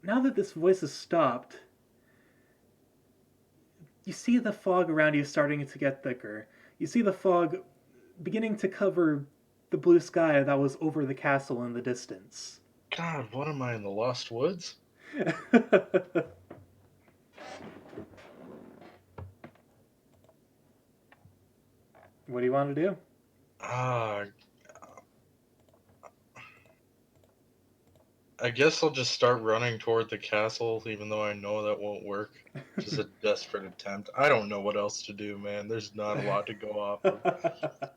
now that this voice has stopped, you see the fog around you starting to get thicker. You see the fog beginning to cover the blue sky that was over the castle in the distance. God, what am I in the Lost Woods? What do you want to do? Ah, I guess I'll just start running toward the castle, even though I know that won't work. Just a desperate attempt. I don't know what else to do, man. There's not a lot to go off of.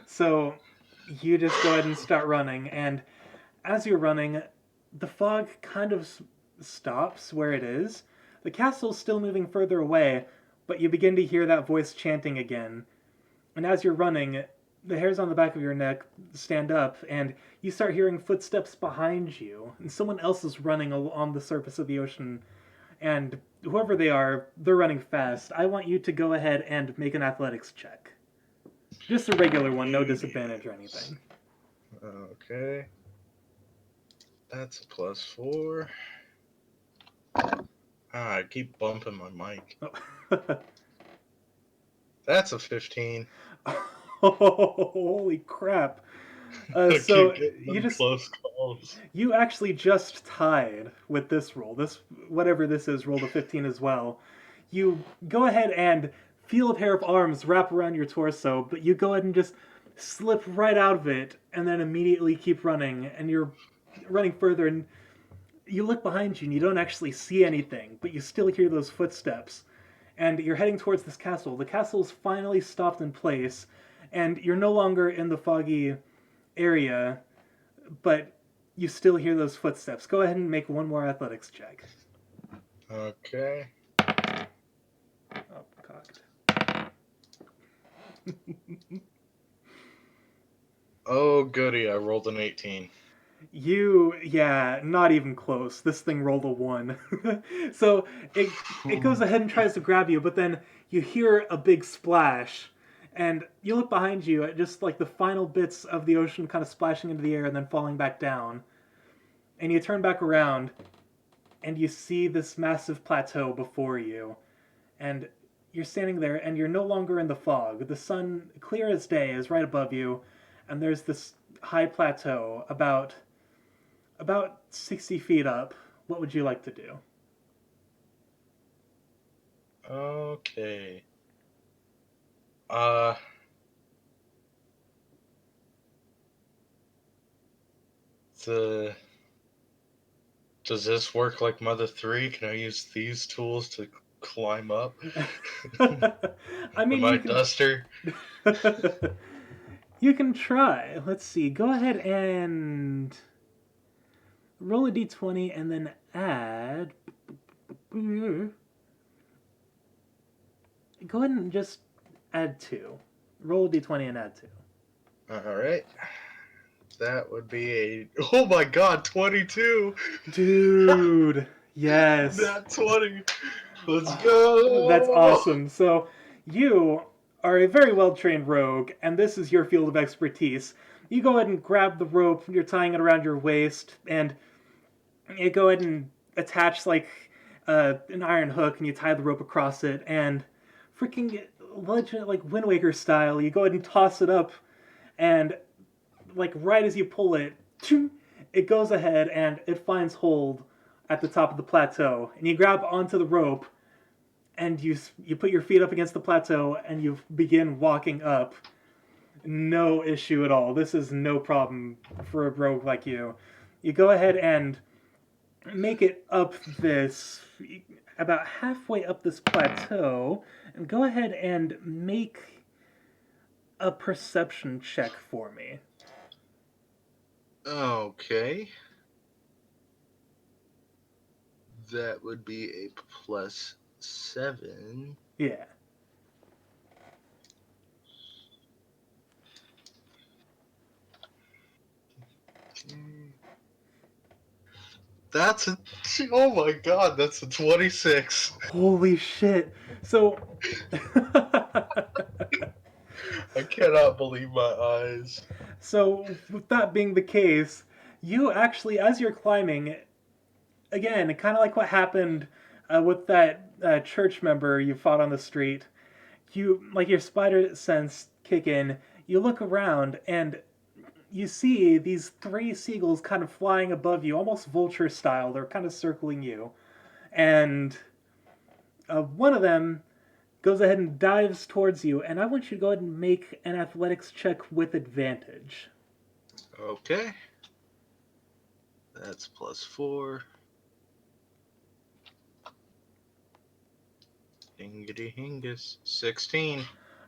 So you just go ahead and start running, and as you're running, the fog kind of stops where it is. The castle's still moving further away, but you begin to hear that voice chanting again. And as you're running, the hairs on the back of your neck stand up, and you start hearing footsteps behind you, and someone else is running on the surface of the ocean. And whoever they are, they're running fast. I want you to go ahead and make an athletics check. Just a regular one, no disadvantage or anything. Okay. That's a +4. I keep bumping my mic. Oh. That's a 15. Holy crap. I So keep getting you them just close calls. you actually just tied with this roll. This whatever this is, rolled a 15 as well. You go ahead and feel a pair of arms wrap around your torso, but you go ahead and just slip right out of it and then immediately keep running, and you're running further, and you look behind you and you don't actually see anything, but you still hear those footsteps. And you're heading towards this castle. The castle's finally stopped in place, and you're no longer in the foggy area, but you still hear those footsteps. Go ahead and make one more athletics check. Okay. Oh, cocked. Oh, goody. I rolled an 18. Yeah, not even close. This thing rolled a 1. So it goes ahead and tries to grab you, but then you hear a big splash, and you look behind you at just like the final bits of the ocean kind of splashing into the air and then falling back down. And you turn back around, and you see this massive plateau before you. And you're standing there, and you're no longer in the fog. The sun, clear as day, is right above you, and there's this high plateau about 60 feet up. What would you like to do? Okay. Uh. The. Does this work like Mother 3? Can I use these tools to climb up? I mean, Am I you can. Duster? You can try. Let's see. Go ahead and roll a d20 and then add. Go ahead and just add 2. Roll a d20 and add 2. Alright. That would be a. Oh my god, 22! Dude, yes. That 20! Let's go! That's awesome. So, you are a very well trained rogue, and this is your field of expertise. You go ahead and grab the rope, you're tying it around your waist, and you go ahead and attach like an iron hook, and you tie the rope across it, and freaking legend, like Wind Waker style, you go ahead and toss it up, and like right as you pull it, it goes ahead and it finds hold at the top of the plateau, and you grab onto the rope, and you put your feet up against the plateau, and you begin walking up. No issue at all. This is no problem for a rogue like you. You go ahead and make it up this, about halfway up this plateau, and go ahead and make a perception check for me. Okay. That would be a +7. Yeah. That's a. Oh my god, that's a 26. Holy shit. So. I cannot believe my eyes. So, with that being the case, you actually, as you're climbing, again, kind of like what happened with that church member you fought on the street, you, like your spider sense kick in, you look around and you see these three seagulls kind of flying above you, almost vulture style. They're kind of circling you. And one of them goes ahead and dives towards you, and I want you to go ahead and make an athletics check with advantage. Okay. That's +4. Dingity hingus. 16.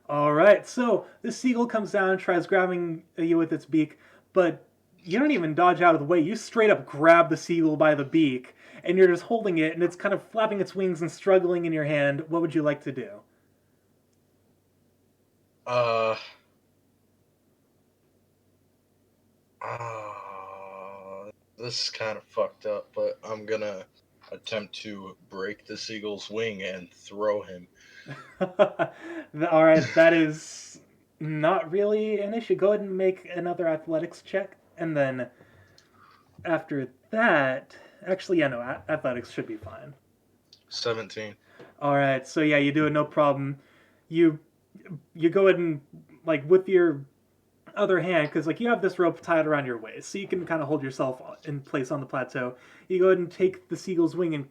All right, so the seagull comes down and tries grabbing you with its beak, but you don't even dodge out of the way. You straight up grab the seagull by the beak, and you're just holding it, and it's kind of flapping its wings and struggling in your hand. What would you like to do? Uh. This is kind of fucked up, but I'm gonna attempt to break the seagull's wing and throw him. All right, that is not really an issue. Go ahead and make another athletics check, and then after that, actually, yeah, no, athletics should be fine. 17. All right, so yeah, you do it no problem. You you go ahead and like with your other hand, because like you have this rope tied around your waist, so you can kind of hold yourself in place on the plateau. You go ahead and take the seagull's wing and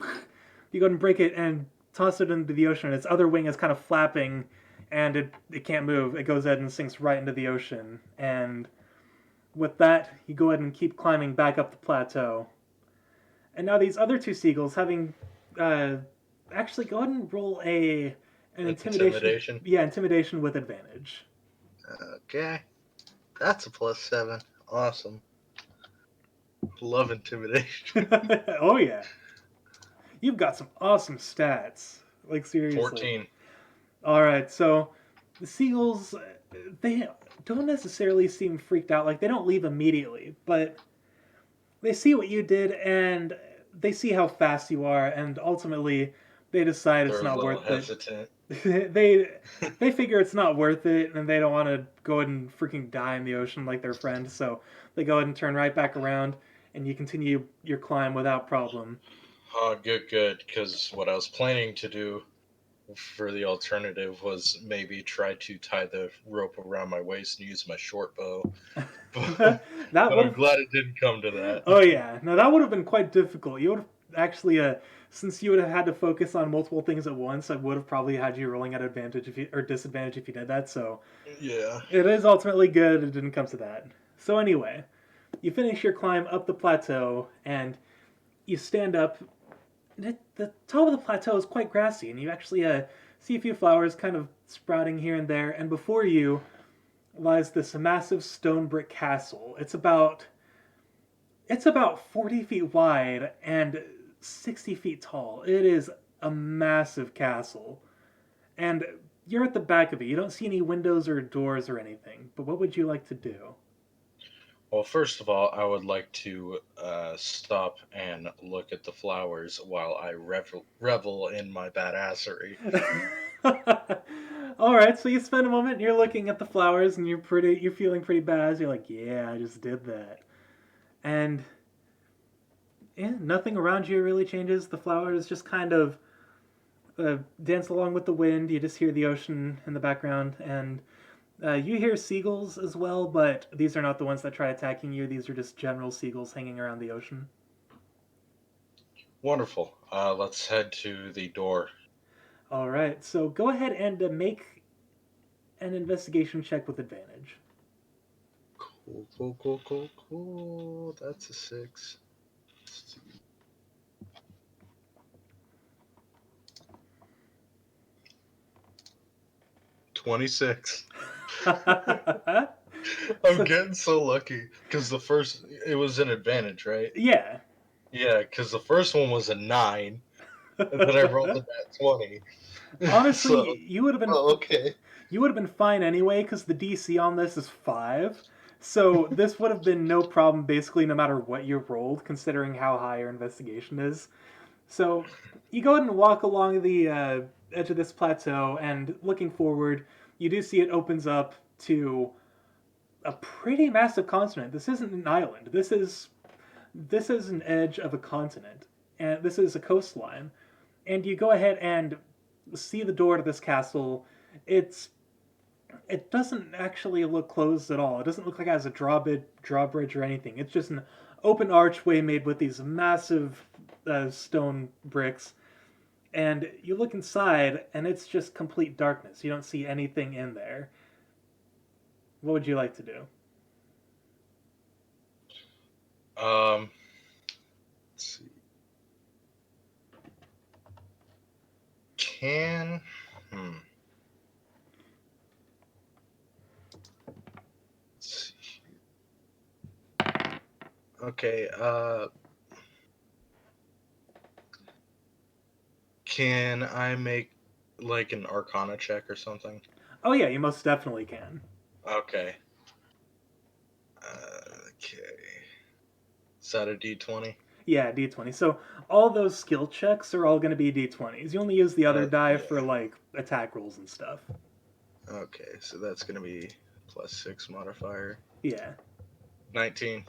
you go ahead and break it and toss it into the ocean. Its other wing is kind of flapping, and it can't move. It goes ahead and sinks right into the ocean. And with that, you go ahead and keep climbing back up the plateau. And now these other two seagulls, having actually go ahead and roll an Intimidation? Yeah, intimidation with advantage. Okay. That's a +7. Awesome. Love intimidation. Oh yeah, you've got some awesome stats. Like seriously. 14. All right, so the seagulls, they don't necessarily seem freaked out. Like they don't leave immediately, but they see what you did and they see how fast you are, and ultimately they decide They're it's a not little worth hesitant. it. They figure it's not worth it, and they don't want to go ahead and freaking die in the ocean like their friend. So they go ahead and turn right back around, and you continue your climb without problem. Oh, good. Because what I was planning to do for the alternative was maybe try to tie the rope around my waist and use my short bow. But That would I'm have. glad it didn't come to that. Oh yeah, no, that would have been quite difficult. You would have actually, since you would have had to focus on multiple things at once, I would have probably had you rolling at advantage if you, or disadvantage if you did that. So Yeah. it is ultimately good it didn't come to that. So anyway, you finish your climb up the plateau and you stand up. The top of the plateau is quite grassy, and you actually see a few flowers kind of sprouting here and there. And before you lies this massive stone brick castle. It's about 40 feet wide and 60 feet tall. It is a massive castle. And you're at the back of it. You don't see any windows or doors or anything. But what would you like to do? Well, first of all, I would like to stop and look at the flowers while I revel in my badassery. All right, so you spend a moment and you're looking at the flowers and you're feeling pretty badass. You're like, "Yeah, I just did that." And yeah, nothing around you really changes. The flowers just kind of dance along with the wind. You just hear the ocean in the background, and you hear seagulls as well, but these are not the ones that try attacking you. These are just general seagulls hanging around the ocean. Wonderful. Let's head to the door. All right, so go ahead and make an investigation check with advantage. Cool. That's a 6. 26. I'm So, getting so lucky because it was an advantage, right? yeah. Yeah, because the first one was a 9, and then I rolled a nat 20. So, Honestly, you would have been okay. you would have been fine anyway because the DC on this is 5. So this would have been no problem basically no matter what you rolled, considering how high your investigation is. So you go ahead and walk along the edge of this plateau, and looking forward, you do see it opens up to a pretty massive continent. This isn't an island. This is an edge of a continent, and this is a coastline. And you go ahead and see the door to this castle. It doesn't actually look closed at all. It doesn't look like it has a drawbridge or anything. It's just an open archway made with these massive stone bricks. And you look inside, and it's just complete darkness. You don't see anything in there. What would you like to do? Um, let's see. Can. Hmm. Let's see. Okay, can I make like an Arcana check or something? Oh yeah, you most definitely can. Okay. Okay. Is that a D20? Yeah, d20. So all those skill checks are all going to be d20s. You only use the other die for Yeah. like attack rolls and stuff. Okay, so that's gonna be +6 modifier. Yeah. 19.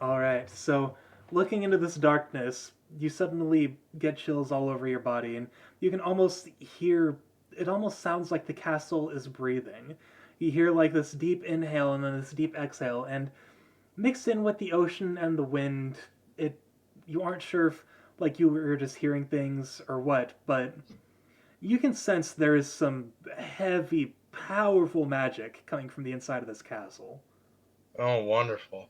All right. So looking into this darkness, you suddenly get chills all over your body, and you can almost hear. It almost sounds like the castle is breathing. You hear like this deep inhale and then this deep exhale, and mixed in with the ocean and the wind, it you aren't sure if like you were just hearing things or what, but you can sense there is some heavy, powerful magic coming from the inside of this castle. Oh, wonderful.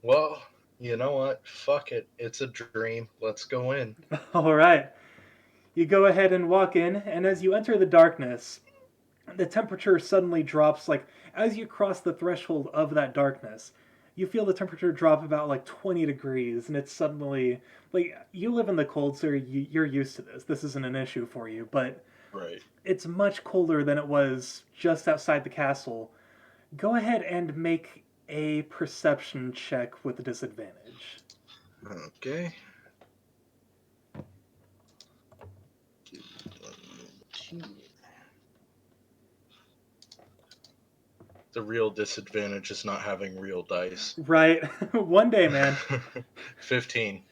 Well, you know what? Fuck it. It's a dream. Let's go in. All right. You go ahead and walk in, and as you enter the darkness, the temperature suddenly drops. Like, as you cross the threshold of that darkness, you feel the temperature drop about like 20 degrees, and it's suddenly. Like, you live in the cold, so you're used to this. This isn't an issue for you, but Right. it's much colder than it was just outside the castle. Go ahead and make a perception check with a disadvantage. Okay. The real disadvantage is not having real dice. Right. One day, man. 15.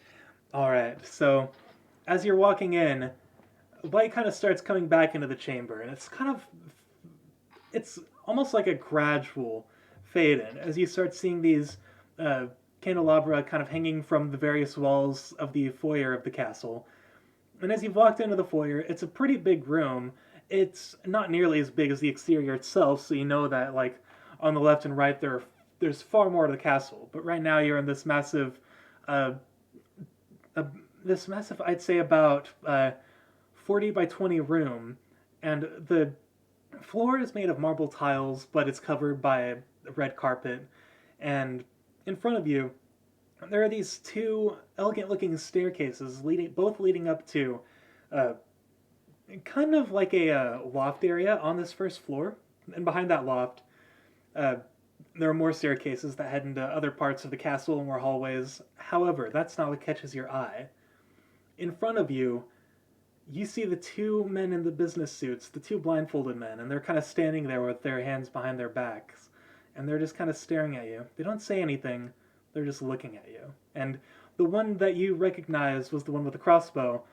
All right. So, as you're walking in, light kind of starts coming back into the chamber, and it's almost like a gradual fade in as you start seeing these uh, candelabra kind of hanging from the various walls of the foyer of the castle. And as you've walked into the foyer, it's a pretty big room. It's not nearly as big as the exterior itself, so you know that like on the left and right there's far more to the castle. But right now you're in uh, uh, this massive, I'd say about 40 by 20 room, and the floor is made of marble tiles, but it's covered by a red carpet. And in front of you, there are these two elegant-looking staircases both leading up to uh, kind of like a loft area on this first floor. And behind that loft, uh, there are more staircases that head into other parts of the castle and more hallways. However, that's not what catches your eye. In front of you, you see the two men in the business suits, the two blindfolded men, and they're kind of standing there with their hands behind their backs. And they're just kind of staring at you. They don't say anything, they're just looking at you. And the one that you recognized was the one with the crossbow.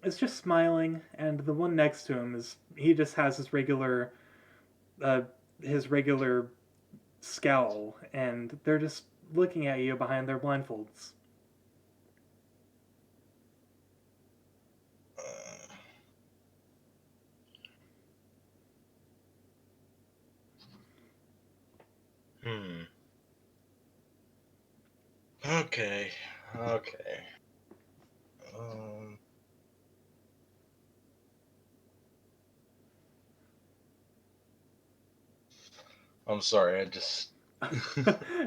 Is just smiling, and the one next to him he just has uh, his regular scowl, and they're just looking at you behind their blindfolds. Uh, hmm. Okay. Okay. Um, I'm sorry. I just.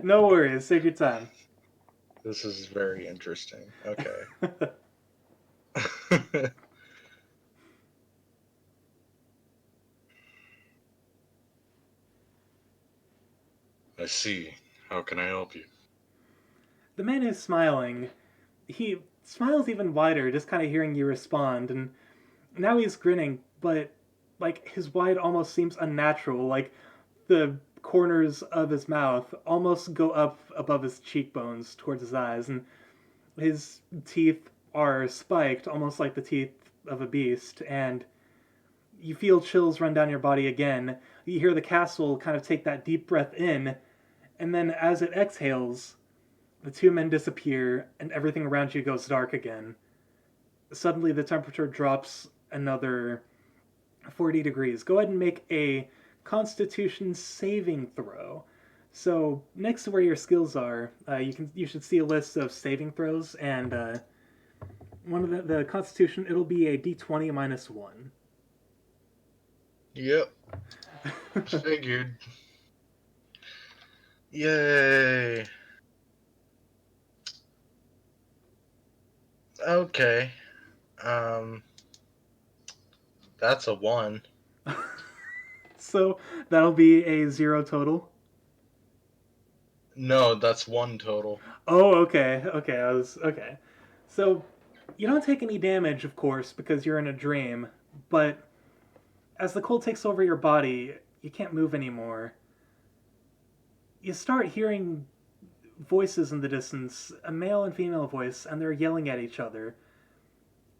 No worries. Take your time. This is very interesting. Okay. I see. How can I help you? The man is smiling. He smiles even wider, just kind of hearing you respond, and now he's grinning, but like his wide almost seems unnatural. Like the corners of his mouth almost go up above his cheekbones towards his eyes, and his teeth are spiked, almost like the teeth of a beast, and you feel chills run down your body again. You hear the castle kind of take that deep breath in, and then as it exhales, the two men disappear, and everything around you goes dark again. Suddenly, the temperature drops another 40 degrees. Go ahead and make a Constitution saving throw. So next to where your skills are, you should see a list of saving throws, and one of the Constitution, it'll be a D20 minus one. Yep. Figured. Yay. Okay. Um, that's a 1. So that'll be a zero total. No, that's 1 total. Oh, okay, okay. I was okay. So you don't take any damage, of course, because you're in a dream. But as the cold takes over your body, you can't move anymore. You start hearing voices in the distance, a male and female voice, and they're yelling at each other.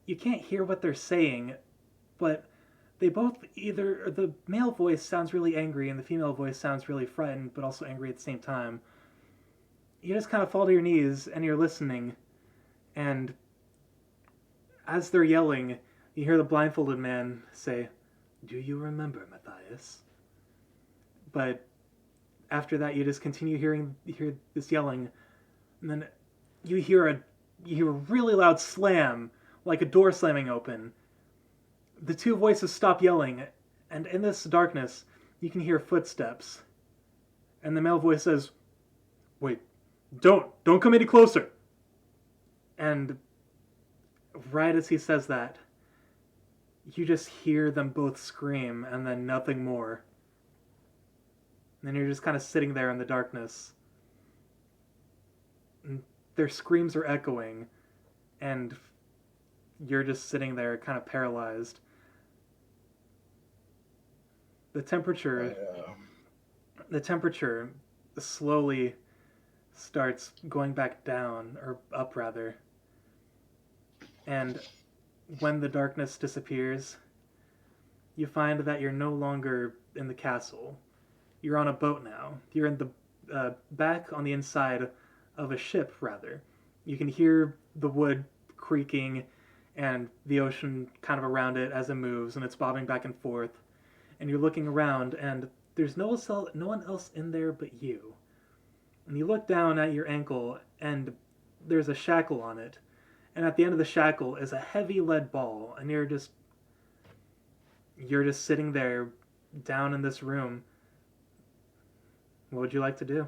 You can't hear what they're saying, but they both either the male voice sounds really angry and the female voice sounds really frightened but also angry at the same time. You just kind of fall to your knees and you're listening, and as they're yelling, you hear the blindfolded man say, "Do you remember, Matthias?" But after that, you just continue you hear this yelling, and then you hear a really loud slam, like a door slamming open. The two voices stop yelling, and in this darkness, you can hear footsteps. And the male voice says, "Wait, don't come any closer." And right as he says that, you just hear them both scream, and then nothing more. And then you're just kind of sitting there in the darkness. And their screams are echoing, and you're just sitting there kind of paralyzed. The temperature the temperature slowly starts going back down, or up rather. And when the darkness disappears, you find that you're no longer in the castle. You're on a boat now. You're in the back on the inside of a ship, rather. You can hear the wood creaking and the ocean kind of around it as it moves, and it's bobbing back and forth. And you're looking around, and there's no one else in there but you. And you look down at your ankle, and there's a shackle on it. And at the end of the shackle is a heavy lead ball, and you're just sitting there down in this room. What would you like to do?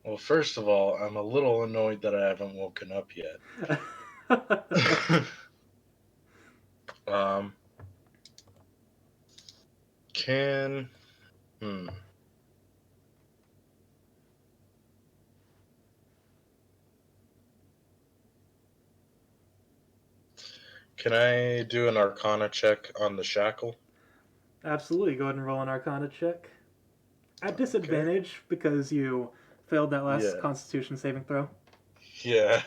Well, first of all, I'm a little annoyed that I haven't woken up yet. um, can Can I do an Arcana check on the shackle? Absolutely. Go ahead and roll an Arcana check. At Okay. disadvantage because you failed that last Yeah. Constitution saving throw. Yeah.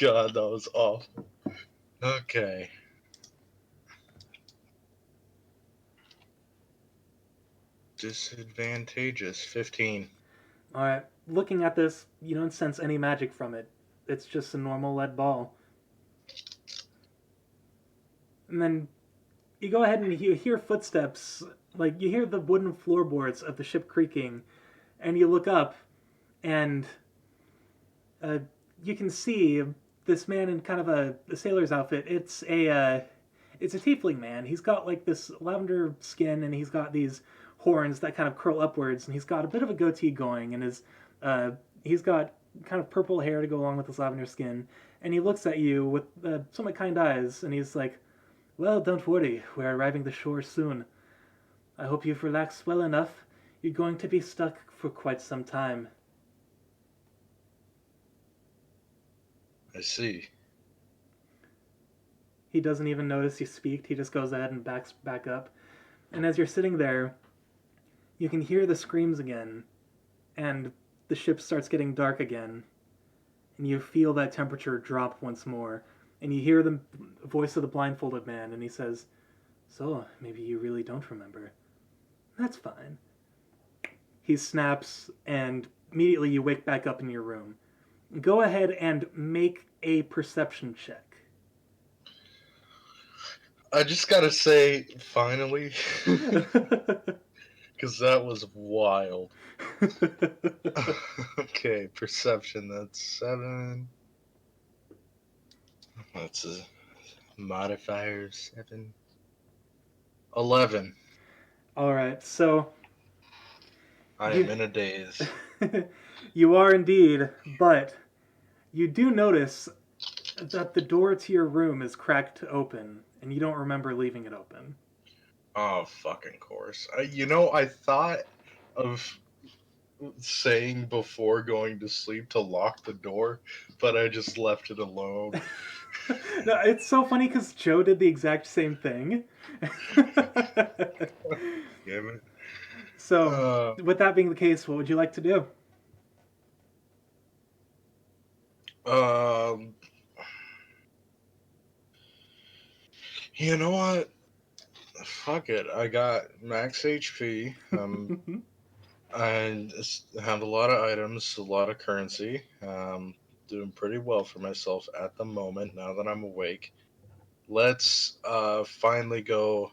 God, that was awful. Okay. Disadvantageous 15. Alright. Looking at this, you don't sense any magic from it. It's just a normal lead ball. And then you go ahead and you hear footsteps. Like, you hear the wooden floorboards of the ship creaking. And you look up, and uh, you can see this man in kind of a sailor's outfit. It's a tiefling man. He's got like this lavender skin, and he's got these horns that kind of curl upwards, and he's got a bit of a goatee going, and he's got kind of purple hair to go along with his lavender skin, and he looks at you with somewhat kind eyes, and he's like, "Well, don't worry, we're arriving the shore soon. I hope you've relaxed well enough. You're going to be stuck for quite some time." I see. He doesn't even notice you speak. He just goes ahead and backs back up. And as you're sitting there, you can hear the screams again, and the ship starts getting dark again, and you feel that temperature drop once more, and you hear the voice of the blindfolded man, and he says, "So, maybe you really don't remember. That's fine." He snaps, and immediately you wake back up in your room. Go ahead and make a perception check. I just gotta say, finally, because that was wild. Okay, perception, that's 7. That's a modifier 7. 11. All right, so I am in a daze. you are indeed, but you do notice that the door to your room is cracked open, and you don't remember leaving it open. Oh, fucking course. I thought of saying before going to sleep to lock the door, but I just left it alone. No, it's so funny because Joe did the exact same thing. Damn it. So, with that being the case, what would you like to do? You know what? Fuck it. I got max HP. I have a lot of items, a lot of currency. Doing pretty well for myself at the moment now that I'm awake. Let's finally go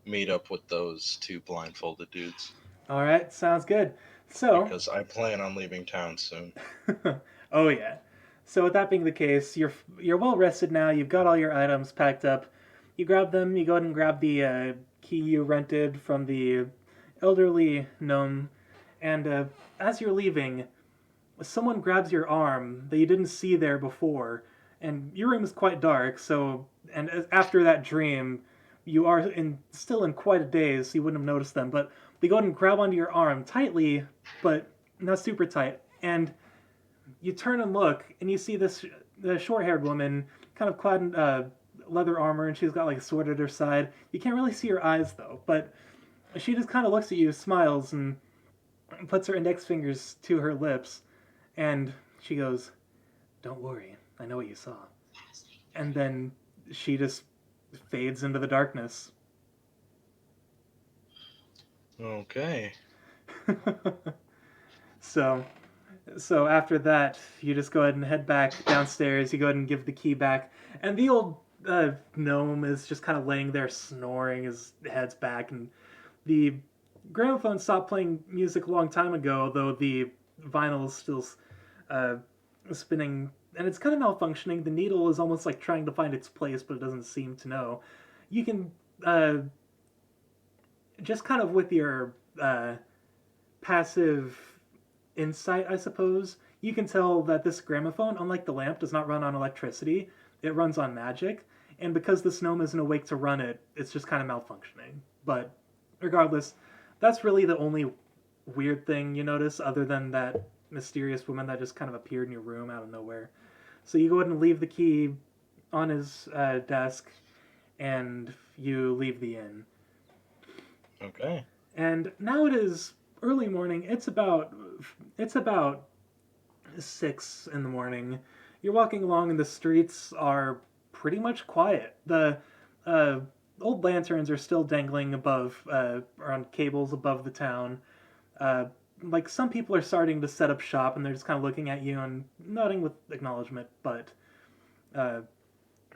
meet up with those 2 blindfolded dudes. All right, sounds good. So, Because I plan on leaving town soon. oh yeah. So with that being the case, you're well rested now. You've got all your items packed up. You grab them. You go ahead and grab the key you rented from the elderly gnome, and as you're leaving, someone grabs your arm that you didn't see there before, and your room is quite dark. So, and after that dream, you are still in quite a daze. So you wouldn't have noticed them, but they go ahead and grab onto your arm tightly, but not super tight, and you turn and look, and you see the short-haired woman, kind of clad in leather armor, and she's got like a sword at her side. You can't really see her eyes though, but she just kind of looks at you, smiles, and puts her index fingers to her lips, and she goes, "Don't worry, I know what you saw." And then she just fades into the darkness. Okay. So after that, you just go ahead and head back downstairs. You go ahead and give the key back, and the old gnome is just kind of laying there snoring. His head's back, and the gramophone stopped playing music a long time ago, though the vinyl is still spinning, and it's kind of malfunctioning. The needle is almost like trying to find its place, but it doesn't seem to know. You can just kind of with your passive insight, I suppose, you can tell that this gramophone, unlike the lamp, does not run on electricity. It runs on magic, and because this gnome isn't awake to run it, it's just kind of malfunctioning. But regardless, that's really the only weird thing you notice, other than that mysterious woman that just kind of appeared in your room out of nowhere. So you go ahead and leave the key on his desk, and you leave the inn. Okay. And now it is early morning. It's about 6 in the morning. You're walking along, and the streets are pretty much quiet. The old lanterns are still dangling above, on cables above the town. Like some people are starting to set up shop, and they're just kind of looking at you and nodding with acknowledgement. But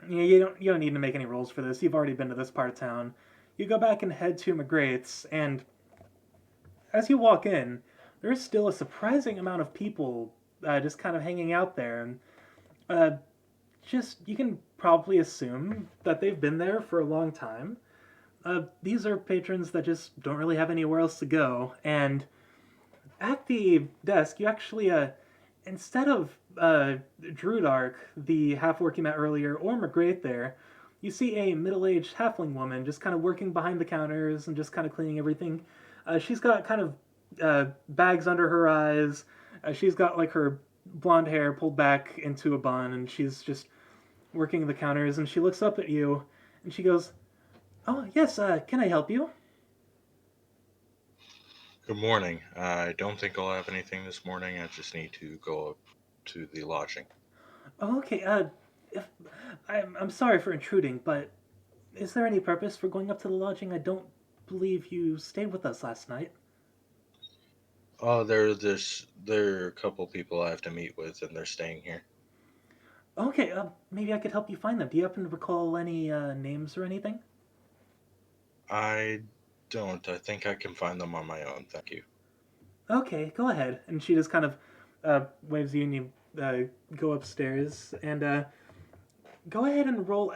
you don't need to make any rolls for this. You've already been to this part of town. You go back and head to McGrath's, and as you walk in, there's still a surprising amount of people just kind of hanging out there. And uh, just, you can probably assume that they've been there for a long time. These are patrons that just don't really have anywhere else to go. And at the desk, you actually, instead of Druidark, the half orc you met earlier, or McGrath there, you see a middle aged halfling woman just kind of working behind the counters and just kind of cleaning everything. She's got kind of bags under her eyes. She's got like her blonde hair pulled back into a bun, and she's just working the counters. And she looks up at you and she goes, "Oh, yes, can I help you?" Good morning. I don't think I'll have anything this morning. I just need to go up to the lodging. "Oh, okay, if, I'm sorry for intruding, but is there any purpose for going up to the lodging? I don't believe you stayed with us last night." Oh, there are a couple people I have to meet with, and they're staying here. Okay, maybe I could help you find them. Do you happen to recall any names or anything? I don't. I think I can find them on my own. Thank you. Okay, go ahead. And she just kind of waves you, and you go upstairs and go ahead and roll.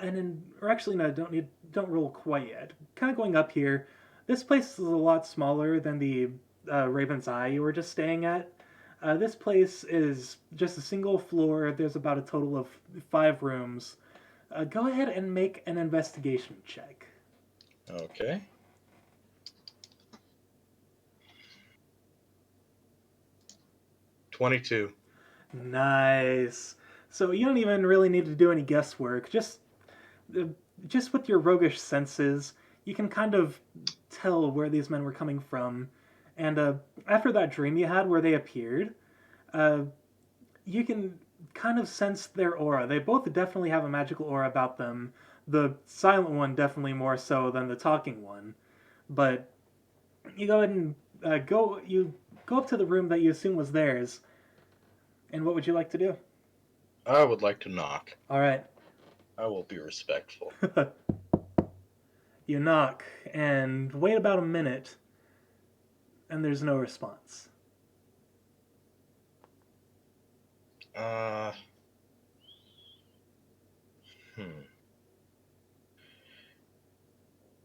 Or actually, no, don't roll quite yet. Kind of going up here. This place is a lot smaller than the Raven's Eye you were just staying at. This place is just a single floor. There's about a total of 5 rooms. Go ahead and make an investigation check. Okay. $22. Nice. So you don't even really need to do any guesswork. Uh, just with your roguish senses, you can kind of tell where these men were coming from. And after that dream you had where they appeared, uh, you can kind of sense their aura. They both definitely have a magical aura about them. The silent one definitely more so than the talking one. But you go ahead and go up to the room that you assume was theirs. And what would you like to do? I would like to knock. All right. I will be respectful. You knock and wait about a minute, and there's no response. Uh, hmm.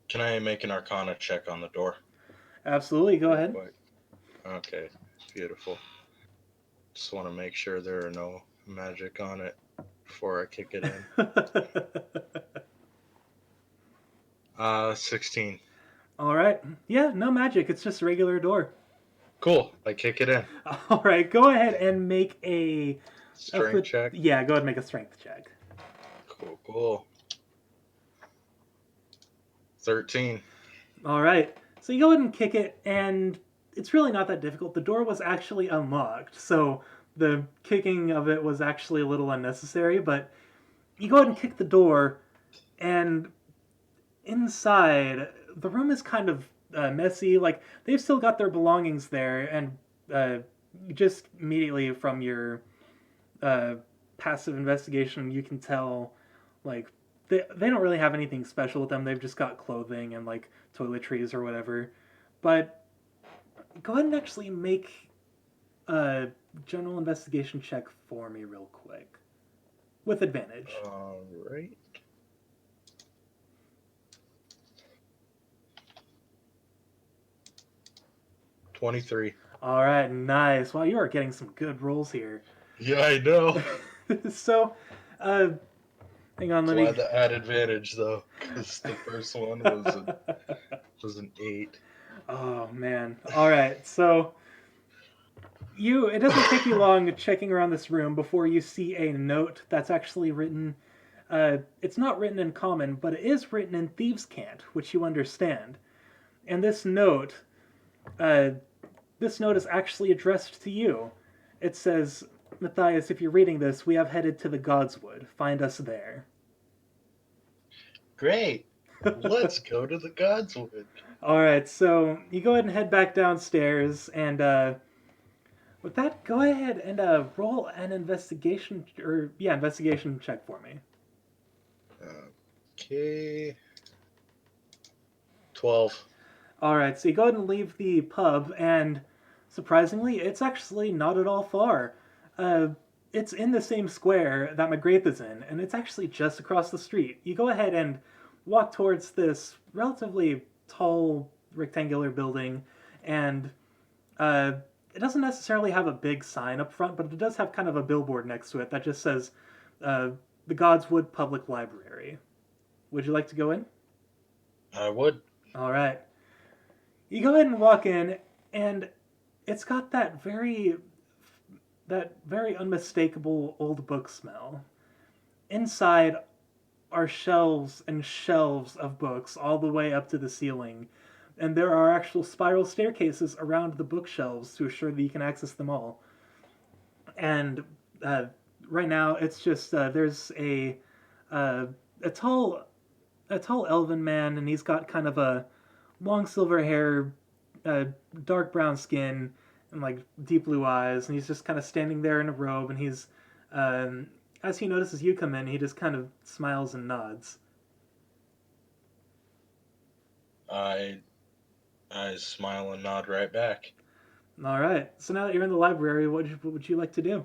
Can I make an Arcana check on the door? Absolutely, go ahead. Okay, beautiful. Just want to make sure there are no magic on it before I kick it in. 16. All right. Yeah, no magic. It's just a regular door. Cool. I kick it in. All right, go ahead and make a Strength check. Yeah, go ahead and make a strength check. Cool. 13. All right. So you go ahead and kick it, and it's really not that difficult. The door was actually unlocked, so the kicking of it was actually a little unnecessary, but you go ahead and kick the door, and inside, the room is kind of messy. Like, they've still got their belongings there, and just immediately from your passive investigation, you can tell, like, they don't really have anything special with them. They've just got clothing and, like, toiletries or whatever. But go ahead and actually make a general investigation check for me real quick. With advantage. All right. $23. All right, nice. Wow, you are getting some good rolls here. Yeah, I know. So, hang on, let me. Why the add advantage though? Because the first one was an 8. Oh man. All right, so it doesn't take you long checking around this room before you see a note that's actually written. It's not written in common, but it is written in thieves' cant, which you understand. And this note is actually addressed to you. It says, "Matthias, if you're reading this, we have headed to the Godswood. Find us there." Great. Let's go to the Godswood. All right, so you go ahead and head back downstairs, and with that, go ahead and roll an investigation check for me. Okay. 12. All right, so you go ahead and leave the pub, and Surprisingly, it's actually not at all far. Uh, it's in the same square that McGrath is in, and it's actually just across the street. You go ahead and walk towards this relatively tall rectangular building, and uh, it doesn't necessarily have a big sign up front, but it does have kind of a billboard next to it that just says uh, the Godswood Public Library. Would you like to go in? I would. All right. You go ahead and walk in, and it's got that very unmistakable old book smell. Inside are shelves and shelves of books all the way up to the ceiling, and there are actual spiral staircases around the bookshelves to assure that you can access them all. And uh, right now, it's just there's uh, a tall elven man, and he's got kind of a long silver hair, uh, dark brown skin, and like deep blue eyes, and he's just kind of standing there in a robe, and he's um, as he notices you come in, he just kind of smiles and nods. I I smile and nod right back. All right. So now that you're in the library, what would you like to do?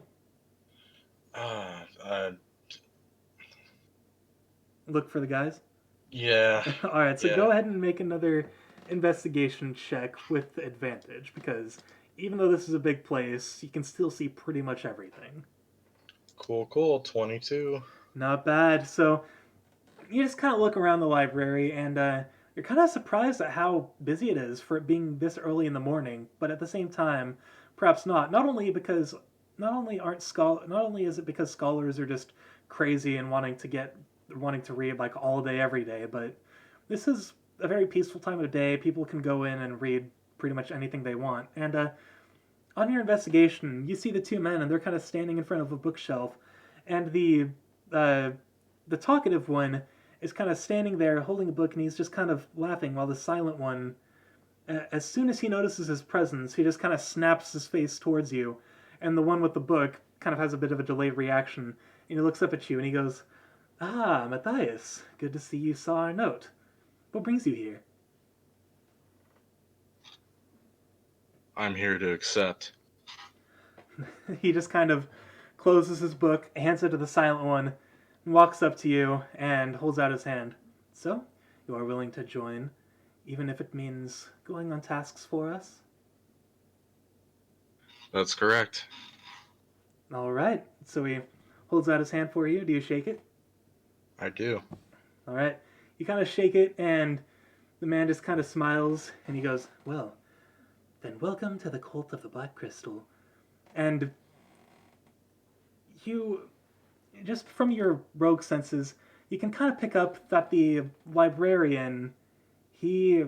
Ah, Look for the guys. yeah, All right. So yeah. go ahead and make another investigation check with advantage because even though this is a big place, you can still see pretty much everything. Cool, cool. 22. Not bad. So you just kind of look around the library and you're kind of surprised at how busy it is for it being this early in the morning, but at the same time, perhaps not. Not only is it because scholars are just crazy and wanting to read like all day every day, but this is a very peaceful time of day. People can go in and read pretty much anything they want. And on your investigation, you see the two men and they're kind of standing in front of a bookshelf, and uh, the talkative one is kind of standing there holding a book and he's just kind of laughing while the silent one, as soon as he notices his presence, he just kind of snaps his face towards you, and the one with the book kind of has a bit of a delayed reaction, and he looks up at you and he goes, "Ah, Matthias, good to see you saw our note. What brings you here?" I'm here to accept. He just kind of closes his book, hands it to the silent one, walks up to you, and holds out his hand. "So, you are willing to join, even if it means going on tasks for us?" That's correct. All right. So he holds out his hand for you. Do you shake it? I do. All right. You kind of shake it, and the man just kind of smiles, and he goes, "Well, then welcome to the cult of the Black Crystal." And you, just from your rogue senses, you can kind of pick up that the librarian, he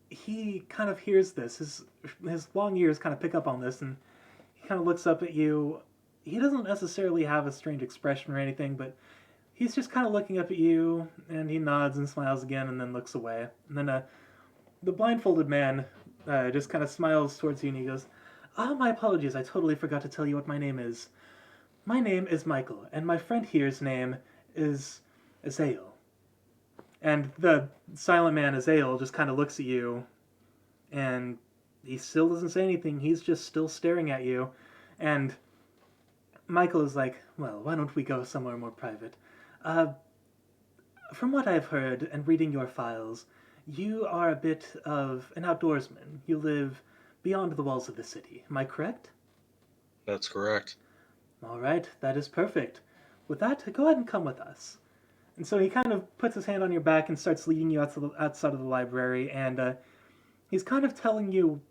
he kind of hears this. His long ears kind of pick up on this, and he kind of looks up at you. He doesn't necessarily have a strange expression or anything, but he's just kind of looking up at you, and he nods and smiles again, and then looks away. And then the blindfolded man just kind of smiles towards you, and he goes, "Ah, my apologies. I totally forgot to tell you what my name is. My name is Michael, and my friend here's name is Azael." And the silent man, Azael, just kind of looks at you, and he still doesn't say anything. He's just still staring at you. And Michael is like, "Well, why don't we go somewhere more private? Uh, from what I've heard and reading your files, you are a bit of an outdoorsman. You live beyond the walls of the city. Am I correct?" That's correct. "All right, that is perfect. With that, go ahead and come with us." And so he kind of puts his hand on your back and starts leading you outside of the library, and he's kind of telling you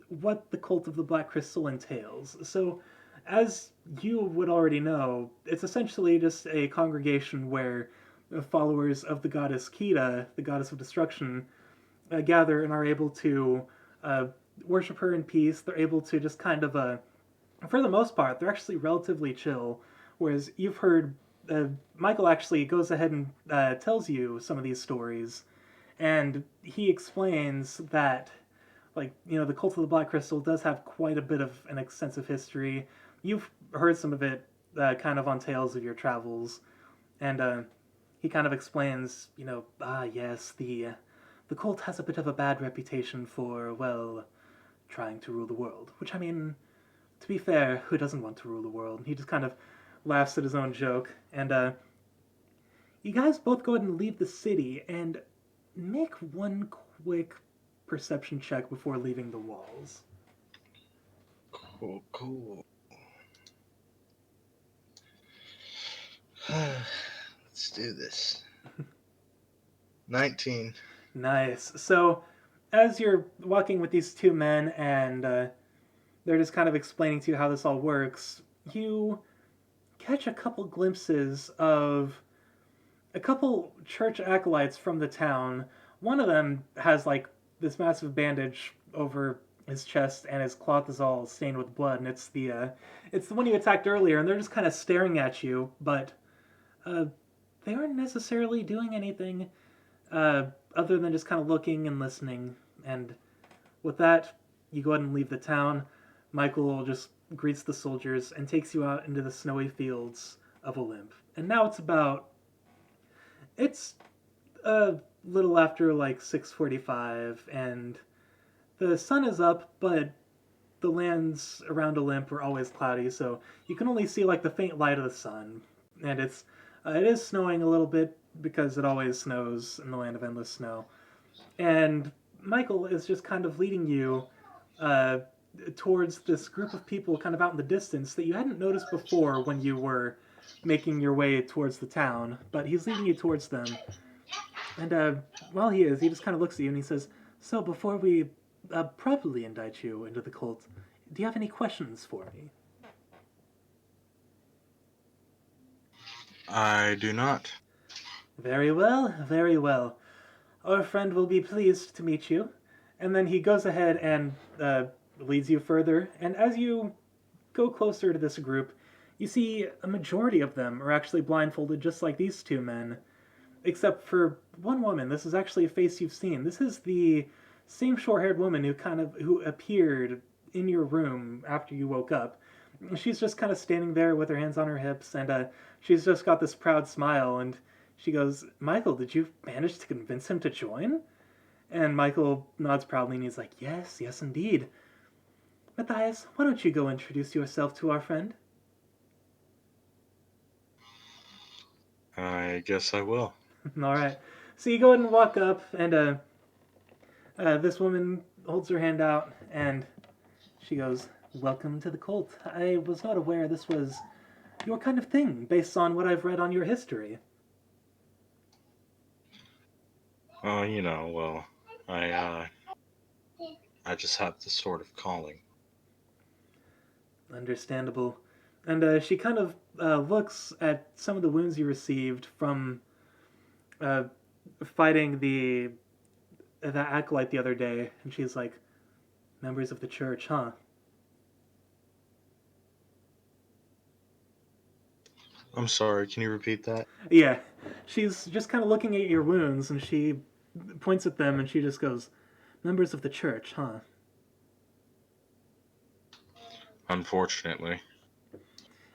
what the cult of the Black Crystal entails. So, as you would already know, it's essentially just a congregation where the followers of the goddess Kita, the goddess of destruction, gather and are able to uh, worship her in peace. They're able to just kind of, for the most part, they're actually relatively chill. Whereas you've heard, Michael actually goes ahead and tells you some of these stories, and he explains that, like, the cult of the Black Crystal does have quite a bit of an extensive history. You've heard some of it kind of on tales of your travels, and he kind of explains, yes, the cult has a bit of a bad reputation for, well, trying to rule the world. Which, I mean, to be fair, who doesn't want to rule the world? He just kind of laughs at his own joke. And you guys both go ahead and leave the city and make one quick perception check before leaving the walls. Cool. Let's do this. 19. Nice. So, as you're walking with these two men and they're just kind of explaining to you how this all works, you catch a couple glimpses of a couple church acolytes from the town. One of them has like this massive bandage over his chest, and his cloth is all stained with blood. And it's the one you attacked earlier, and they're just kind of staring at you, but they aren't necessarily doing anything other than just kind of looking and listening. And with that, you go ahead and leave the town. Michael just greets the soldiers and takes you out into the snowy fields of Olymp. And now it's a little after like 6:45, and the sun is up, but the lands around Olymp are always cloudy, so you can only see like the faint light of the sun. And it is snowing a little bit because it always snows in the land of endless snow. And Michael is just kind of leading you towards this group of people kind of out in the distance that you hadn't noticed before when you were making your way towards the town, but he's leading you towards them. And while he just kind of looks at you and he says, "So before we properly indict you into the cult, do you have any questions for me?" I do not. Very well, very well. Our friend will be pleased to meet you. And then he goes ahead and leads you further. And as you go closer to this group, you see a majority of them are actually blindfolded, just like these two men, except for one woman. This is actually a face you've seen. This is the same short-haired woman who appeared in your room after you woke up. She's just kind of standing there with her hands on her hips, and she's just got this proud smile, and she goes, "Michael, did you manage to convince him to join?" And Michael nods proudly, and he's like, "Yes, yes indeed. Mathias, why don't you go introduce yourself to our friend?" I guess I will. All right. So you go ahead and walk up, and this woman holds her hand out, and she goes, "Welcome to the cult. I was not aware this was your kind of thing, based on what I've read on your history." Oh, well, I just have this sort of calling. Understandable. And she kind of looks at some of the wounds you received from fighting the acolyte the other day, and she's like, "Members of the church, huh?" I'm sorry, can you repeat that? Yeah. She's just kind of looking at your wounds, and she points at them, and she just goes, "Members of the church, huh?" Unfortunately.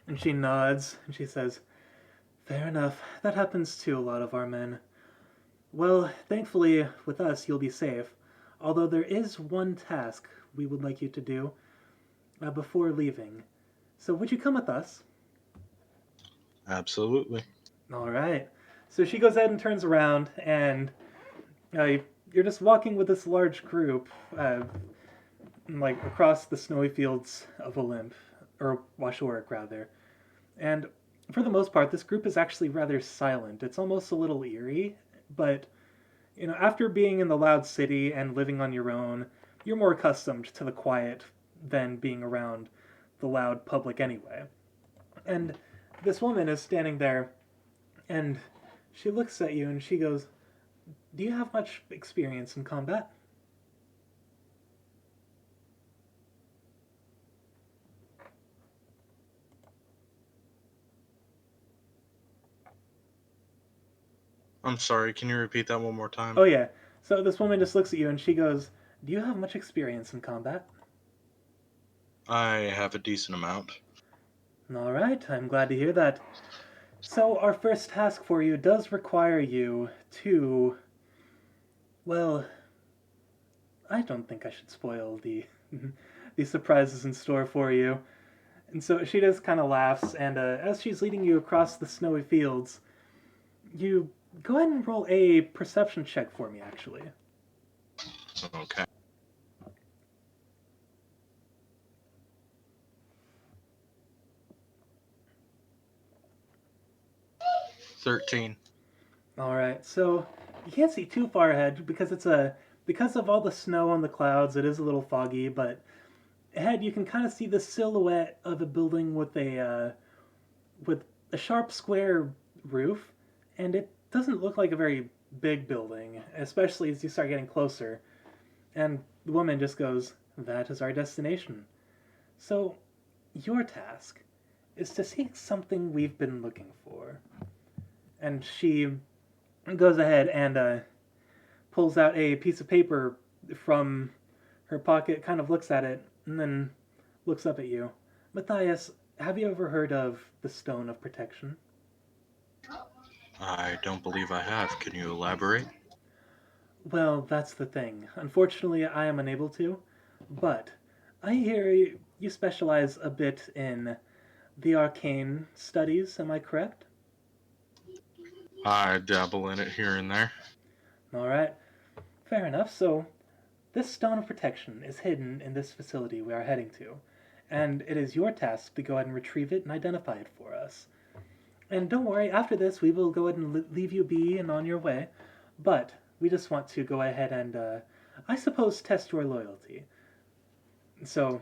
And she nods, and she says, "Fair enough. That happens to a lot of our men. Well, thankfully, with us, you'll be safe. Although there is one task we would like you to do before leaving. So would you come with us?" Absolutely. All right. So she goes ahead and turns around, and you're just walking with this large group, like across the snowy fields of Olymp, or Washorik rather. And for the most part, this group is actually rather silent. It's almost a little eerie, but after being in the loud city and living on your own, you're more accustomed to the quiet than being around the loud public anyway. And this woman is standing there, and she looks at you and she goes, "Do you have much experience in combat?" I'm sorry, can you repeat that one more time? Oh yeah. So this woman just looks at you and she goes, "Do you have much experience in combat?" I have a decent amount. All right, I'm glad to hear that. So our first task for you does require you to, well, I don't think I should spoil the The surprise is in store for you. And so she just kind of laughs, and as she's leading you across the snowy fields, you go ahead and roll a perception check for me, actually. Okay. $13. All right, so you can't see too far ahead because of all the snow on the clouds. It is a little foggy, but ahead you can kind of see the silhouette of a building with a sharp square roof, and it doesn't look like a very big building, especially as you start getting closer. And the woman just goes, "That is our destination. So, your task is to seek something we've been looking for." And she goes ahead and pulls out a piece of paper from her pocket, kind of looks at it, and then looks up at you. "Matthias, have you ever heard of the Stone of Protection?" I don't believe I have. Can you elaborate? "Well, that's the thing. Unfortunately, I am unable to. But I hear you specialize a bit in the arcane studies, am I correct?" I dabble in it here and there. "All right, fair enough. So, this Stone of Protection is hidden in this facility we are heading to, and it is your task to go ahead and retrieve it and identify it for us. And don't worry, after this, we will go ahead and leave you be and on your way. But we just want to go ahead and, I suppose, test your loyalty. So,"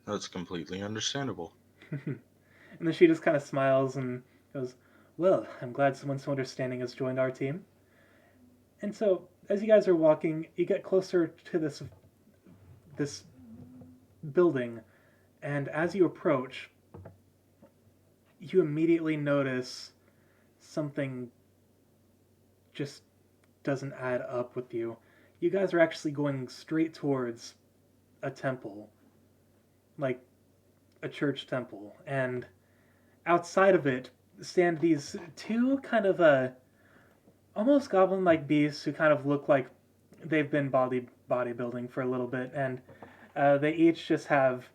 That's completely understandable. and then she just kind of smiles and goes, "Well, I'm glad someone so understanding has joined our team." And so, as you guys are walking, you get closer to this building, and as you approach, you immediately notice something just doesn't add up with you. You guys are actually going straight towards a temple, like a church temple, and outside of it stand these two kind of almost goblin-like beasts who kind of look like they've been bodybuilding for a little bit, and they each just have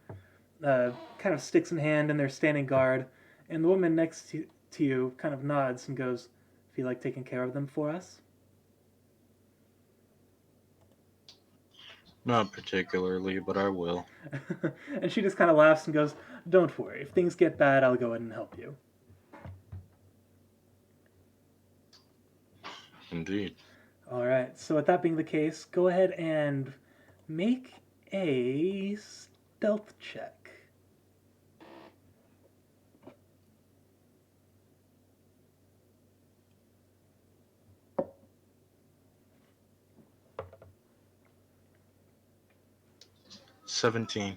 kind of sticks in hand, and they're standing guard. And the woman next to you kind of nods and goes, "Feel like taking care of them for us?" Not particularly, but I will. And she just kind of laughs and goes, "Don't worry. If things get bad, I'll go ahead and help you." Indeed. All right. So with that being the case, go ahead and make a stealth check. $17.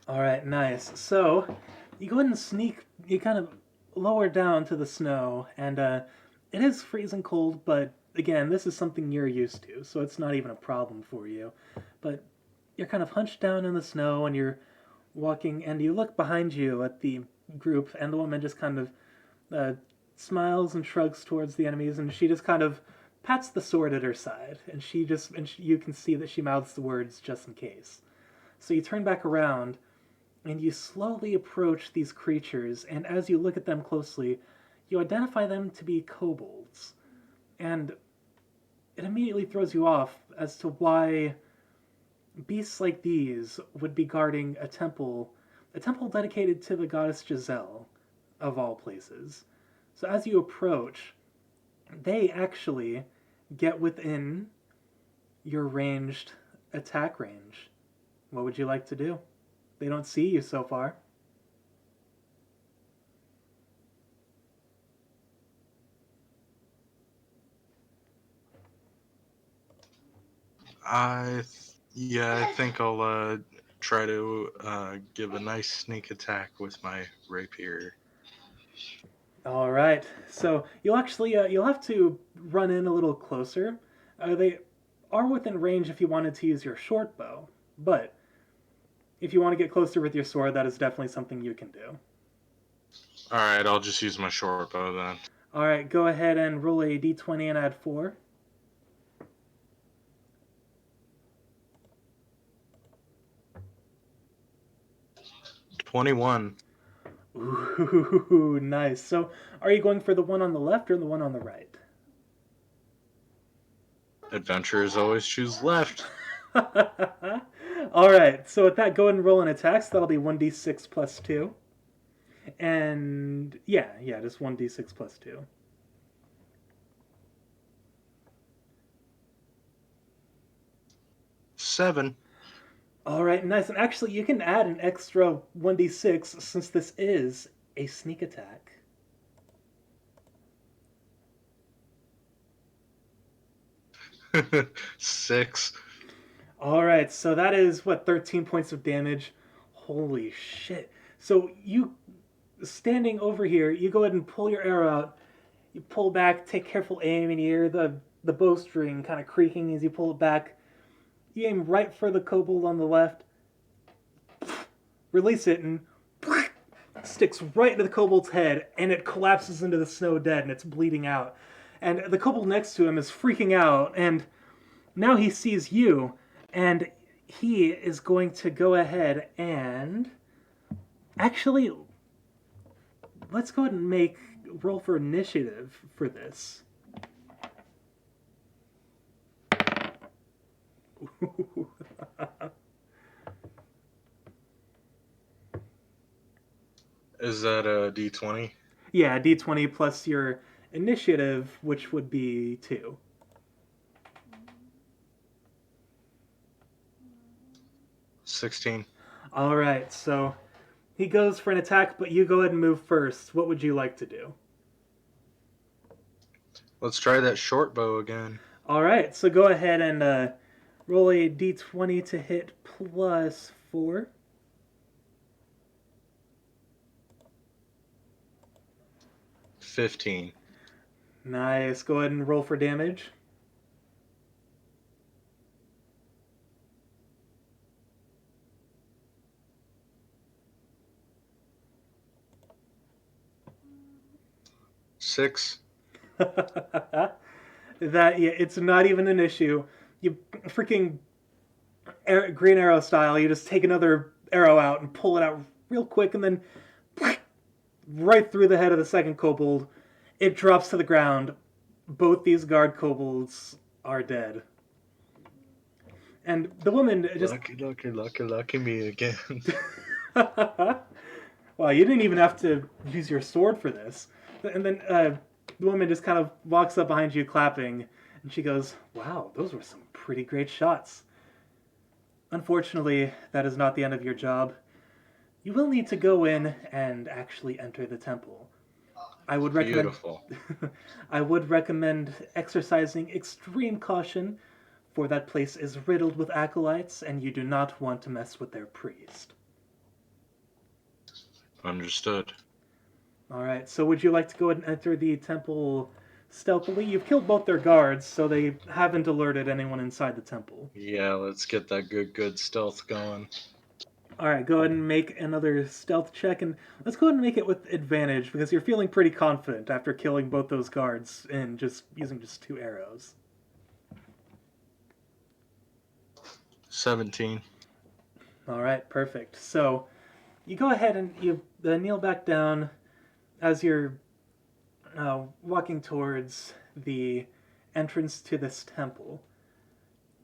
All right, nice. So you go ahead and sneak. You kind of lower down to the snow, and it is freezing cold. But again, this is something you're used to, so it's not even a problem for you. But you're kind of hunched down in the snow, and you're walking, and you look behind you at the group, and the woman just kind of uh, smiles and shrugs towards the enemies, and she just kind of pats the sword at her side, and you can see that she mouths the words "just in case." So you turn back around and you slowly approach these creatures, and as you look at them closely, you identify them to be kobolds. And it immediately throws you off as to why beasts like these would be guarding a temple dedicated to the goddess Giselle, of all places. So as you approach, they actually get within your ranged attack range. What would you like to do? They don't see you so far. I think I'll try to give a nice sneak attack with my rapier. All right. So you'll have to run in a little closer. They are within range if you wanted to use your short bow, but if you want to get closer with your sword, that is definitely something you can do. All right, I'll just use my short bow then. All right, go ahead and roll a d20 and add 4. 21. Ooh, nice. So, are you going for the one on the left or the one on the right? Adventurers always choose left. All right. So with that, go ahead and roll an attack. So that'll be 1d6 plus 2. And yeah, just 1d6 plus 2. 7. All right, nice. And actually, you can add an extra 1d6 since this is a sneak attack. Six. All right, so that is what, 13 points of damage. Holy shit. So you standing over here, you go ahead and pull your arrow out. You pull back, take careful aim, and you hear the bowstring kind of creaking as you pull it back. You aim right for the kobold on the left. Release it, and sticks right into the kobold's head, and it collapses into the snow dead, and it's bleeding out. And the kobold next to him is freaking out, and now he sees you, and he is going to go ahead and... Actually, let's go ahead and roll for initiative for this. Is that a D20? Yeah, d20 plus your initiative, which would be 2. 16. All right, so he goes for an attack, but you go ahead and move first. What would you like to do? Let's try that short bow again. All right, so go ahead and roll a d20 to hit plus 4. 15. Nice. Go ahead and roll for damage. Six. It's not even an issue. You freaking green arrow style, you just take another arrow out and pull it out real quick, and then right through the head of the second kobold. It drops to the ground. Both these guard kobolds are dead. And the woman just... Lucky me again. Wow, you didn't even have to use your sword for this. And then the woman just kind of walks up behind you clapping, and she goes, "Wow, those were some pretty great shots. Unfortunately, that is not the end of your job. You will need to go in and actually enter the temple. I would recommend Beautiful. I would recommend exercising extreme caution, for that place is riddled with acolytes, and you do not want to mess with their priest." Understood. All right, so would you like to go ahead and enter the temple stealthily? You've killed both their guards, so they haven't alerted anyone inside the temple. Yeah, let's get that good stealth going. All right, go ahead and make another stealth check, and let's go ahead and make it with advantage, because you're feeling pretty confident after killing both those guards and just using just 2 arrows. 17. All right, perfect. So you go ahead and you kneel back down as you're walking towards the entrance to this temple.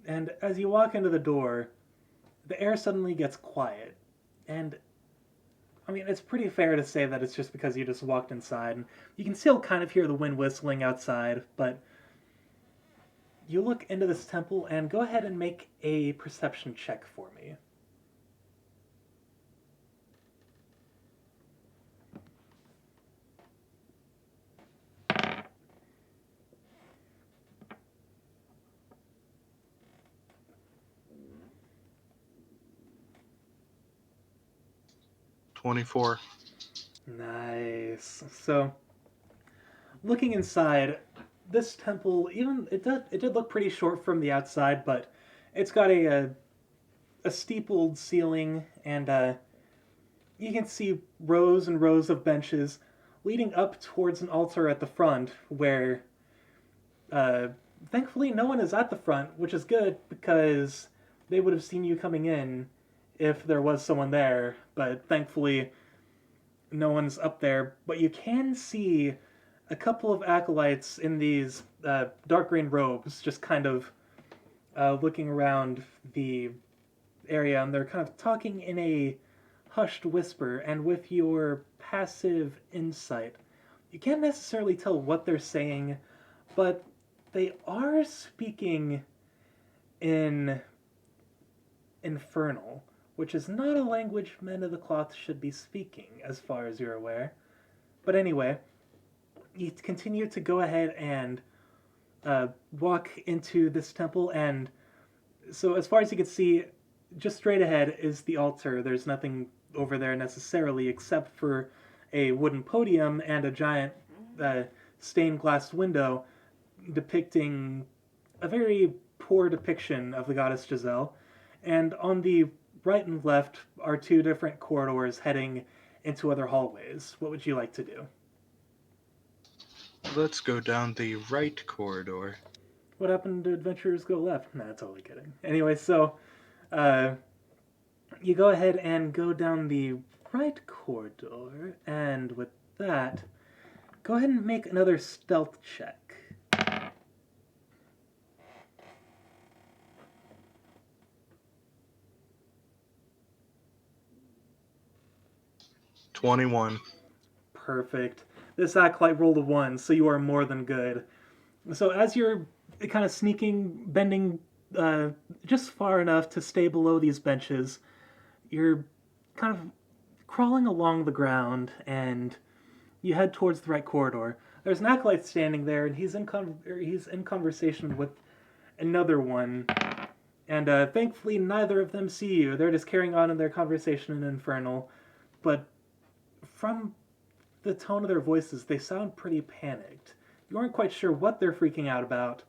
And as you walk into the door, the air suddenly gets quiet. And, I mean, it's pretty fair to say that it's just because you just walked inside. And you can still kind of hear the wind whistling outside, but you look into this temple and go ahead and make a perception check for me. $24. Nice. So, looking inside, this temple, even it did look pretty short from the outside, but it's got a steepled ceiling, and you can see rows and rows of benches leading up towards an altar at the front, where thankfully no one is at the front, which is good because they would have seen you coming in if there was someone there, but thankfully no one's up there. But you can see a couple of acolytes in these dark green robes just kind of looking around the area, and they're kind of talking in a hushed whisper. And with your passive insight, you can't necessarily tell what they're saying, but they are speaking in Infernal, which is not a language men of the cloth should be speaking, as far as you're aware. But anyway, you continue to go ahead and walk into this temple, and so as far as you can see, just straight ahead is the altar. There's nothing over there necessarily except for a wooden podium and a giant stained glass window depicting a very poor depiction of the goddess Giselle. And on the right and left are two different corridors heading into other hallways. What would you like to do? Let's go down the right corridor. What happened to adventurers go left? Nah, totally kidding. Anyway, so you go ahead and go down the right corridor, and with that, go ahead and make another stealth check. 21. Perfect. This acolyte rolled a 1, so you are more than good. So as you're kind of sneaking, bending just far enough to stay below these benches, you're kind of crawling along the ground, and you head towards the right corridor. There's an acolyte standing there, and he's in conversation with another one. And thankfully, neither of them see you. They're just carrying on in their conversation in Infernal. But from the tone of their voices, they sound pretty panicked. You aren't quite sure what they're freaking out about,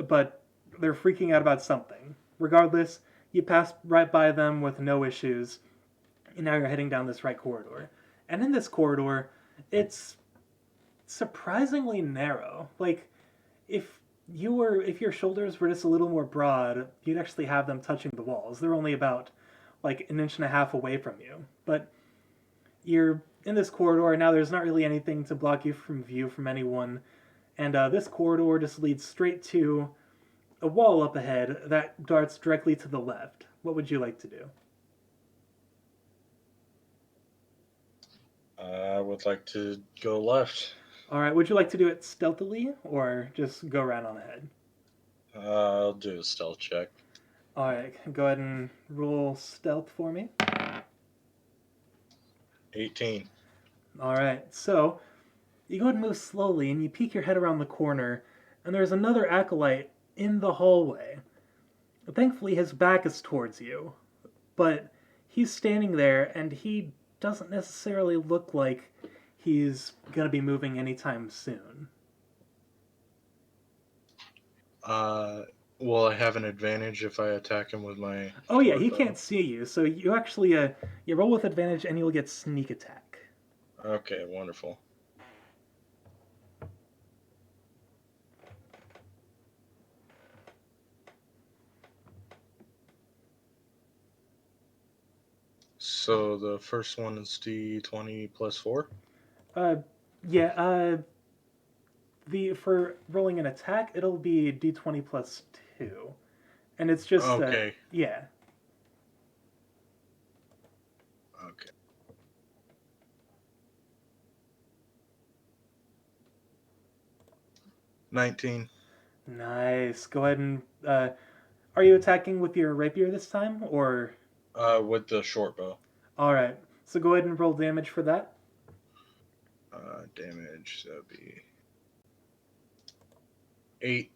but they're freaking out about something. Regardless, you pass right by them with no issues, and now you're heading down this right corridor. And in this corridor, it's surprisingly narrow. Like, if your shoulders were just a little more broad, you'd actually have them touching the walls. They're only about like an inch and a half away from you. But you're in this corridor, and now there's not really anything to block you from view from anyone. And this corridor just leads straight to a wall up ahead that darts directly to the left. What would you like to do? I would like to go left. All right, would you like to do it stealthily or just go right on ahead? I'll do a stealth check. All right, go ahead and roll stealth for me. 18. All right, so you go ahead and move slowly, and you peek your head around the corner, and there's another acolyte in the hallway. Thankfully, his back is towards you, but he's standing there, and he doesn't necessarily look like he's going to be moving anytime soon. Will I have an advantage if I attack him with my... Oh yeah, he bow? can't see you, so you actually you roll with advantage, and you'll get sneak attack. Okay, wonderful. So the first one is D20 plus 4? Yeah, for rolling an attack, it'll be D20 plus 2. And it's just, Okay. Yeah. Okay. $19. Nice. Go ahead and, are you attacking with your rapier this time, or? With the short bow. Alright, so go ahead and roll damage for that. Damage, that would be 8.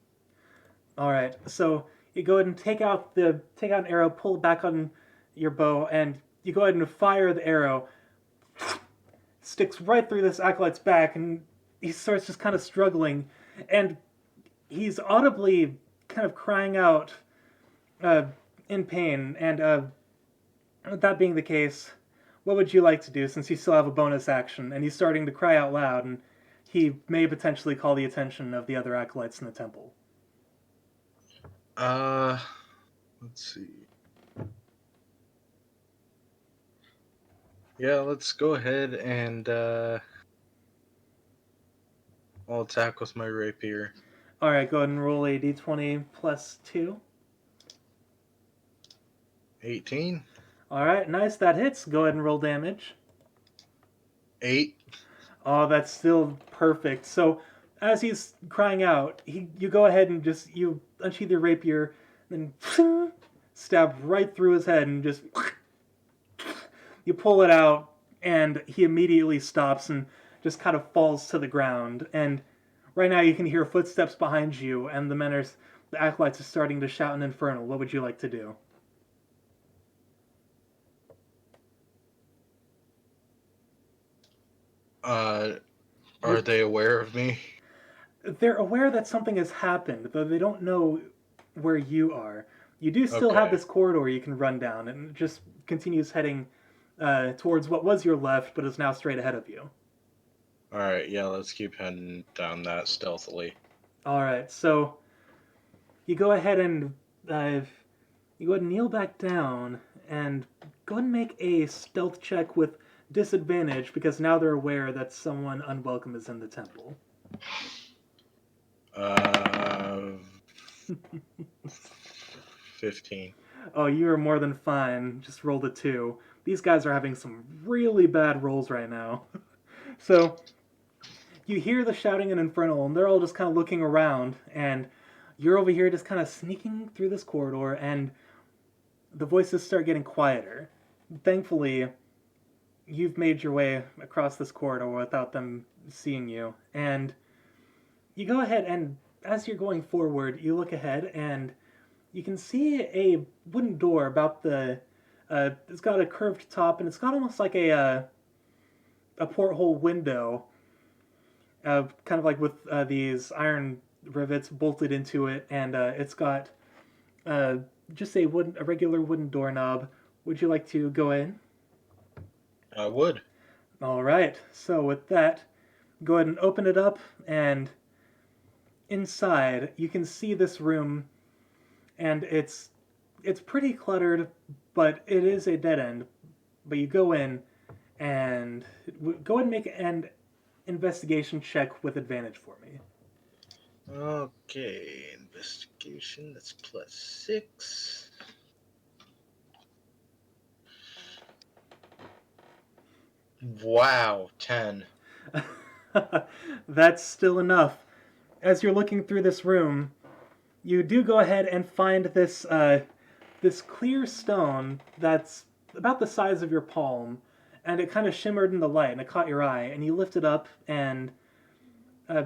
Alright, so you go ahead and take out an arrow, pull it back on your bow, and you go ahead and fire the arrow. Sticks right through this acolyte's back, and he starts just kind of struggling, and he's audibly kind of crying out in pain. And that being the case, what would you like to do, since you still have a bonus action, and he's starting to cry out loud, and he may potentially call the attention of the other acolytes in the temple? Let's see. Yeah, let's go ahead and I'll attack with my rapier. All right, go ahead and roll a d20 plus 2. 18. All right, nice. That hits. Go ahead and roll damage. 8. Oh, that's still perfect. So, as he's crying out, you go ahead and just you unsheath your rapier, then stab right through his head, and just you pull it out, and he immediately stops and just kind of falls to the ground. And right now, you can hear footsteps behind you, and the acolytes are starting to shout an infernal. What would you like to do? Are they aware of me? They're aware that something has happened, though they don't know where you are. You do still have Okay. this corridor you can run down, and it just continues heading towards what was your left, but is now straight ahead of you. Alright, yeah, let's keep heading down that stealthily. All right, so you go ahead and kneel back down and go ahead and make a stealth check with disadvantage because now they're aware that someone unwelcome is in the temple. 15. Oh, you are more than fine. Just rolled a 2. These guys are having some really bad rolls right now. So, you hear the shouting and infernal, and they're all just kind of looking around, and you're over here just kind of sneaking through this corridor, and the voices start getting quieter. Thankfully, you've made your way across this corridor without them seeing you, and you go ahead and as you're going forward, you look ahead and you can see a wooden door about the. It's got a curved top and it's got almost like a porthole window, kind of like with these iron rivets bolted into it, and it's got uh, just a regular wooden doorknob. Would you like to go in? I would. All right. So with that, go ahead and open it up, and inside you can see this room, and it's pretty cluttered, but it is a dead end. But you go in and go ahead and make an investigation check with advantage for me. Okay, investigation, that's plus 6. Wow, 10. That's still enough. As you're looking through this room, you do go ahead and find this clear stone that's about the size of your palm, and it kind of shimmered in the light, and it caught your eye, and you lift it up, and uh,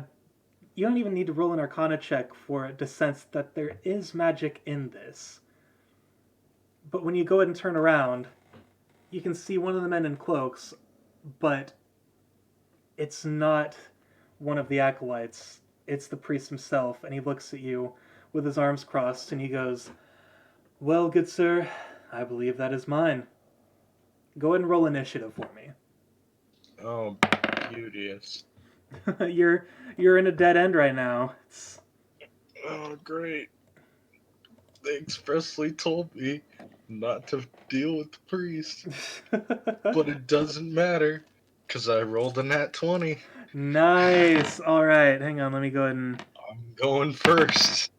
you don't even need to roll an Arcana check for it to sense that there is magic in this. But when you go ahead and turn around, you can see one of the men in cloaks, but it's not one of the acolytes. It's the priest himself, and he looks at you with his arms crossed, and he goes, "Well, good sir, I believe that is mine. Go ahead and roll initiative for me." Oh, beauteous. You're in a dead end right now. Oh, great. They expressly told me not to deal with the priest, but it doesn't matter, because I rolled a nat 20. Nice. All right, hang on. Let me go ahead and. I'm going first.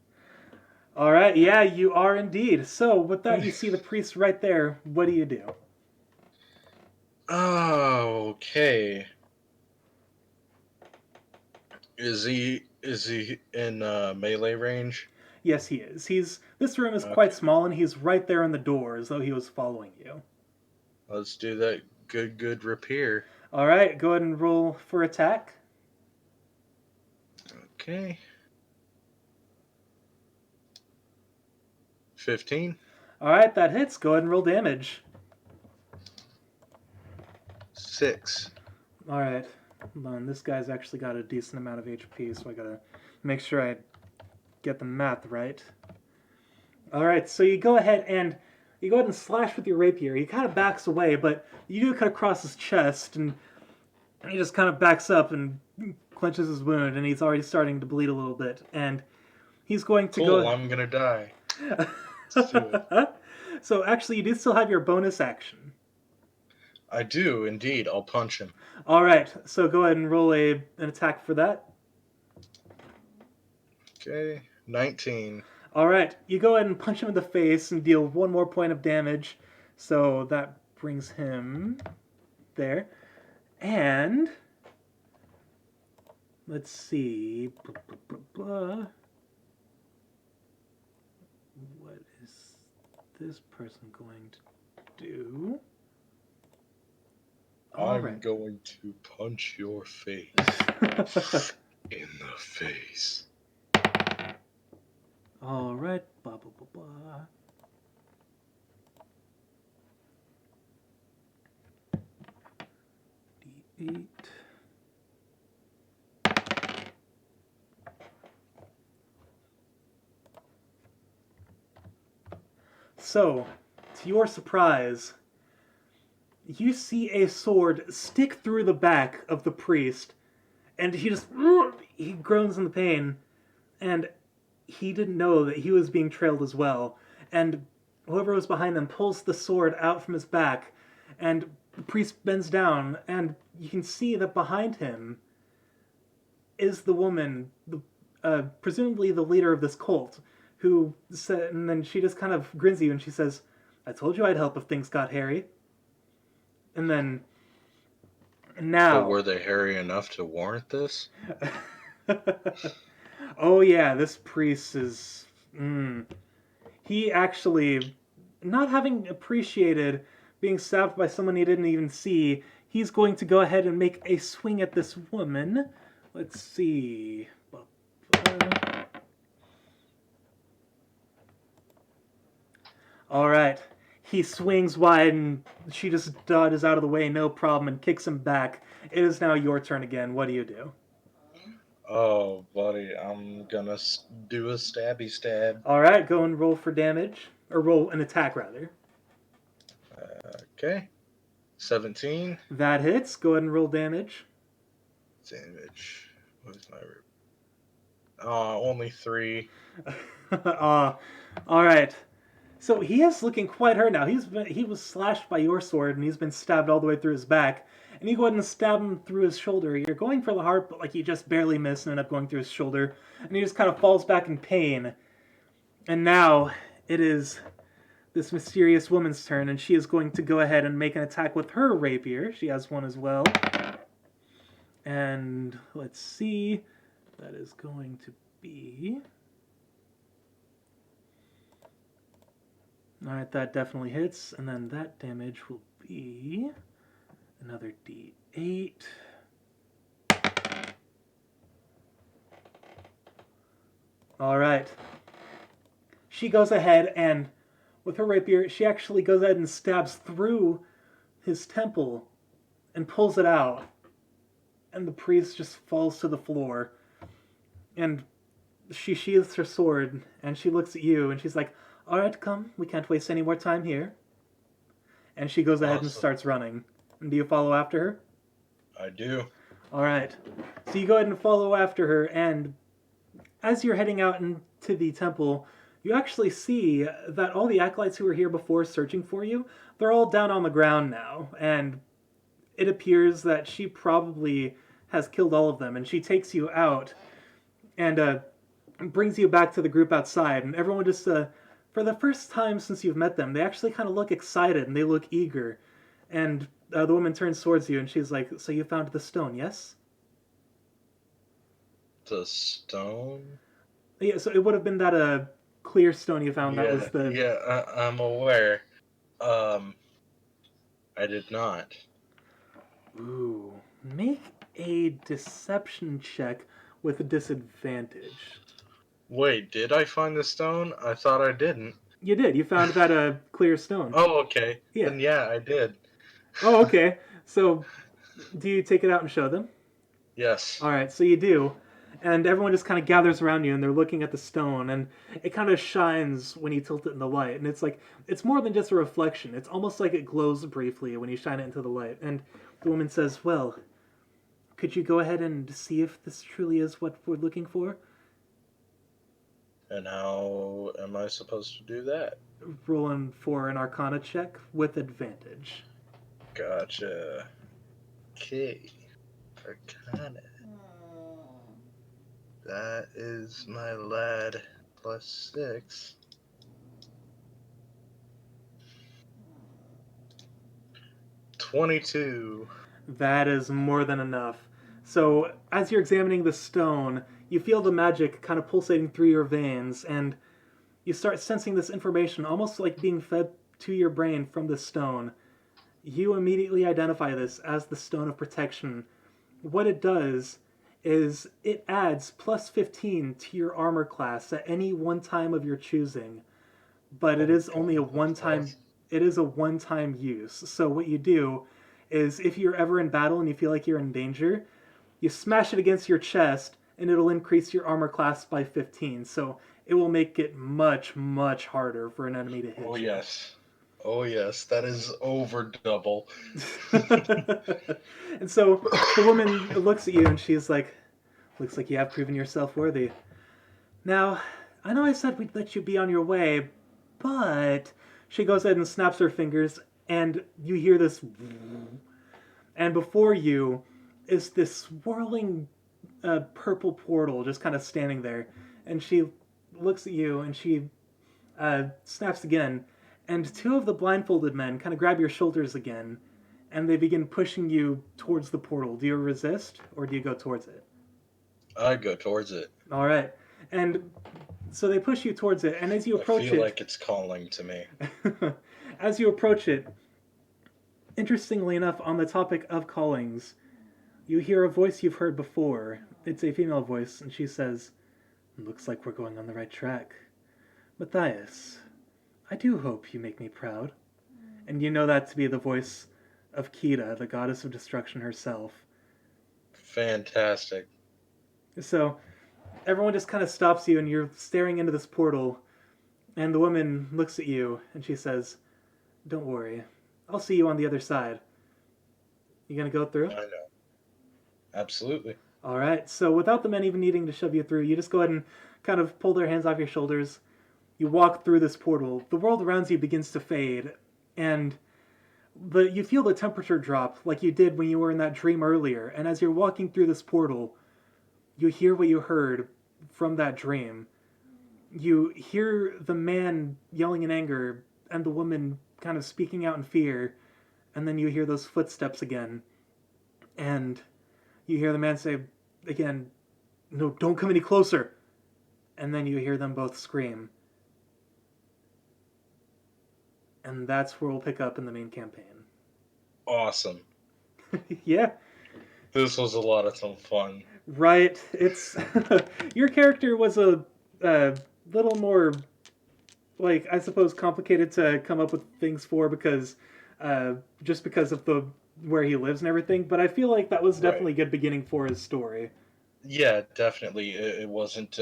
All right, yeah, you are indeed. So with that, you see the priest right there. What do you do? Oh, okay. Is he in melee range? Yes, he is. This room is Okay. quite small, and he's right there in the door, as though he was following you. Let's do that good rapier. All right, go ahead and roll for attack. Okay. 15. All right, that hits. Go ahead and roll damage. 6. All right, hold on. This guy's actually got a decent amount of HP, so I gotta make sure I get the math right. All right, so you go ahead and slash with your rapier. He kind of backs away, but you do cut across his chest, and he just kind of backs up and clenches his wound, and he's already starting to bleed a little bit. And he's going to Cool, go. I'm gonna die. Let's do it. So actually, you do still have your bonus action. I do, indeed. I'll punch him. All right, so go ahead and roll an attack for that. Okay. 19. All right, you go ahead and punch him in the face and deal 1 more point of damage. So that brings him there. And let's see. What is this person going to do? I'm going to punch your face in the face. All right. Blah, blah, blah, blah. D8. So, to your surprise, you see a sword stick through the back of the priest, and he groans in the pain, and he didn't know that he was being trailed as well. And whoever was behind them pulls the sword out from his back, and the priest bends down, and you can see that behind him is the woman, presumably the leader of this cult, who said, and then she just kind of grins at you and she says, "I told you I'd help if things got hairy." And then now, But were they hairy enough to warrant this? oh yeah, this priest is. He actually, not having appreciated being stabbed by someone he didn't even see, he's going to go ahead and make a swing at this woman. Let's see. All right. He swings wide and she just dodges out of the way, no problem, and kicks him back. It is now your turn again. What do you do? Oh, buddy, I'm gonna do a stabby stab. All right, go and roll for damage. Or roll an attack, rather. Okay. 17. That hits. Go ahead and roll damage. Damage. What is my... only 3. All right. So he is looking quite hurt now. He was slashed by your sword, and he's been stabbed all the way through his back. And you go ahead and stab him through his shoulder. You're going for the heart, but like you just barely miss and end up going through his shoulder. And he just kind of falls back in pain. And now it is this mysterious woman's turn, and she is going to go ahead and make an attack with her rapier. She has one as well. And let's see. That is going to be... Alright, that definitely hits. And then that damage will be another D8. Alright. She goes ahead and, with her rapier, she actually goes ahead and stabs through his temple and pulls it out. And the priest just falls to the floor. And she sheathes her sword, and she looks at you, and she's like, "All right, come. We can't waste any more time here." And she goes ahead and starts running. And do you follow after her? I do. All right. So you go ahead and follow after her, and as you're heading out into the temple, you actually see that all the acolytes who were here before searching for you, they're all down on the ground now. And it appears that she probably has killed all of them, and she takes you out and brings you back to the group outside. And everyone just... for the first time since you've met them, they actually kind of look excited and they look eager. And the woman turns towards you and she's like, "So you found the stone, yes?" The stone? Yeah, so it would have been that clear stone you found. That was the... Yeah, I'm aware. I did not. Ooh. Make a deception check with a disadvantage. Wait, did I find the stone? I thought I didn't. You did. You found that clear stone. Oh, okay. Yeah. Then yeah, I did. Oh, okay. So, do you take it out and show them? Yes. All right, so you do. And everyone just kind of gathers around you, and they're looking at the stone, and it kind of shines when you tilt it in the light. And it's like, it's more than just a reflection. It's almost like it glows briefly when you shine it into the light. And the woman says, "Well, could you go ahead and see if this truly is what we're looking for?" And how am I supposed to do that? Rolling for an Arcana check with advantage. Gotcha. Okay. Arcana. That is my lad +6. 22. That is more than enough. So, as you're examining the stone, you feel the magic kind of pulsating through your veins, and you start sensing this information almost like being fed to your brain from the stone. You immediately identify this as the Stone of Protection. What it does is it adds plus 15 to your armor class at any one time of your choosing, but it is only a one time. It is a one-time use. So what you do is if you're ever in battle and you feel like you're in danger, you smash it against your chest and it'll increase your armor class by 15. So it will make it much, much harder for an enemy to hit Oh, you. yes. Oh, yes. That is over double. And so the woman looks at you and she's like, looks like you have proven yourself worthy. Now, I know I said we'd let you be on your way, but she goes ahead and snaps her fingers and you hear this, and before you is this swirling purple portal just kind of standing there, and she looks at you and she snaps again, and two of the blindfolded men kind of grab your shoulders again, and they begin pushing you towards the portal. Do you resist or do you go towards it? I go towards it. All right, and so they push you towards it, and as you approach I feel like it's calling to me. as you approach it, interestingly enough, on the topic of callings, you hear a voice you've heard before. It's a female voice, and she says, "Looks like we're going on the right track. Matthias, I do hope you make me proud." And you know that to be the voice of Kida, the goddess of destruction herself. Fantastic. So everyone just kind of stops you, and you're staring into this portal, and the woman looks at you, and she says, "Don't worry. I'll see you on the other side." You gonna go through? I know. Absolutely. All right. So without the men even needing to shove you through, you just go ahead and kind of pull their hands off your shoulders. You walk through this portal. The world around you begins to fade, and you feel the temperature drop like you did when you were in that dream earlier. And as you're walking through this portal, you hear what you heard from that dream. You hear the man yelling in anger and the woman kind of speaking out in fear, and then you hear those footsteps again. And you hear the man say again, "No, don't come any closer." And then you hear them both scream. And that's where we'll pick up in the main campaign. Awesome. Yeah. This was a lot of some fun. Right. It's your character was a little more, like, I suppose, complicated to come up with things for because just because of the where he lives and everything. But I feel like that was definitely a good beginning for his story. Yeah, definitely. It wasn't.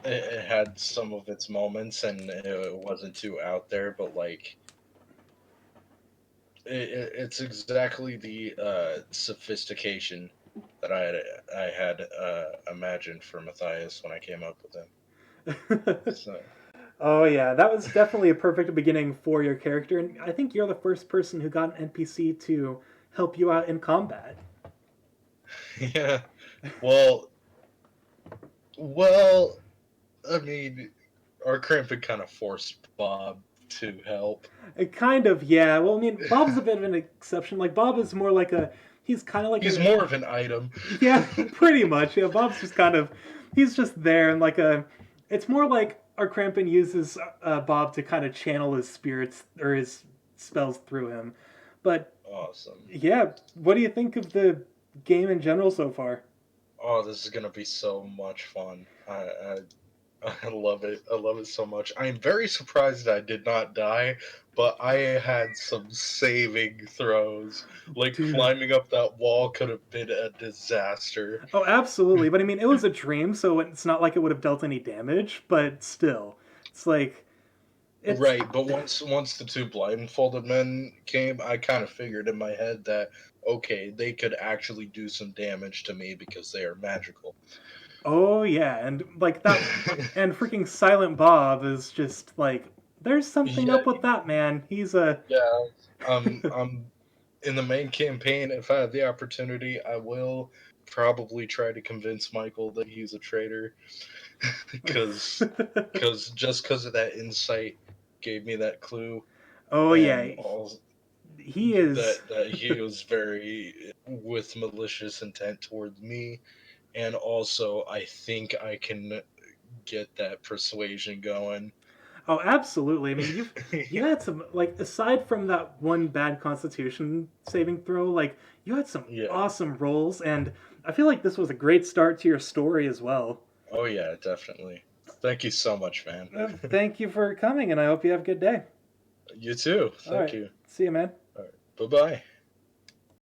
It had some of its moments, and it wasn't too out there. But like, it's exactly the sophistication that I had imagined for Matthias when I came up with him. So. Oh yeah, that was definitely a perfect beginning for your character, and I think you're the first person who got an NPC to help you out in combat. Yeah. Well, I mean, our Crampon kind of forced Bob to help. Kind of, yeah. Well, I mean, Bob's a bit of an exception. Like, Bob is more like he's kind of like He's more of an item. Yeah, pretty much. Yeah, Bob's just kind of, he's just there, and like it's more like our Crampon uses Bob to kind of channel his spirits or his spells through him. But Awesome. Yeah, what do you think of the game in general so far? Oh, this is gonna be so much fun. I love it. I love it so much. I'm very surprised I did not die, but I had some saving throws. Like Dude. climbing up that wall could have been a disaster. Oh, absolutely. But I mean, it was a dream, so it's not like it would have dealt any damage. But still, it's like, Right, but once the two blindfolded men came, I kind of figured in my head that okay, they could actually do some damage to me because they are magical. Oh yeah, and like that, and freaking Silent Bob is just like, there's something up with that man. He's a yeah. I'm in the main campaign, if I have the opportunity, I will probably try to convince Michael that he's a traitor, because just because of that insight gave me that clue, Oh and yeah, all he is. that he was very with malicious intent towards me, and also I think I can get that persuasion going. Oh, absolutely. I mean, you had some, like, aside from that one bad Constitution saving throw, like, you had some Yeah. awesome rolls, and I feel like this was a great start to your story as well. Oh yeah, definitely. Thank you so much, man. Thank you for coming, and I hope you have a good day. You too. All Thank right, you. see you, man. All right. Bye bye.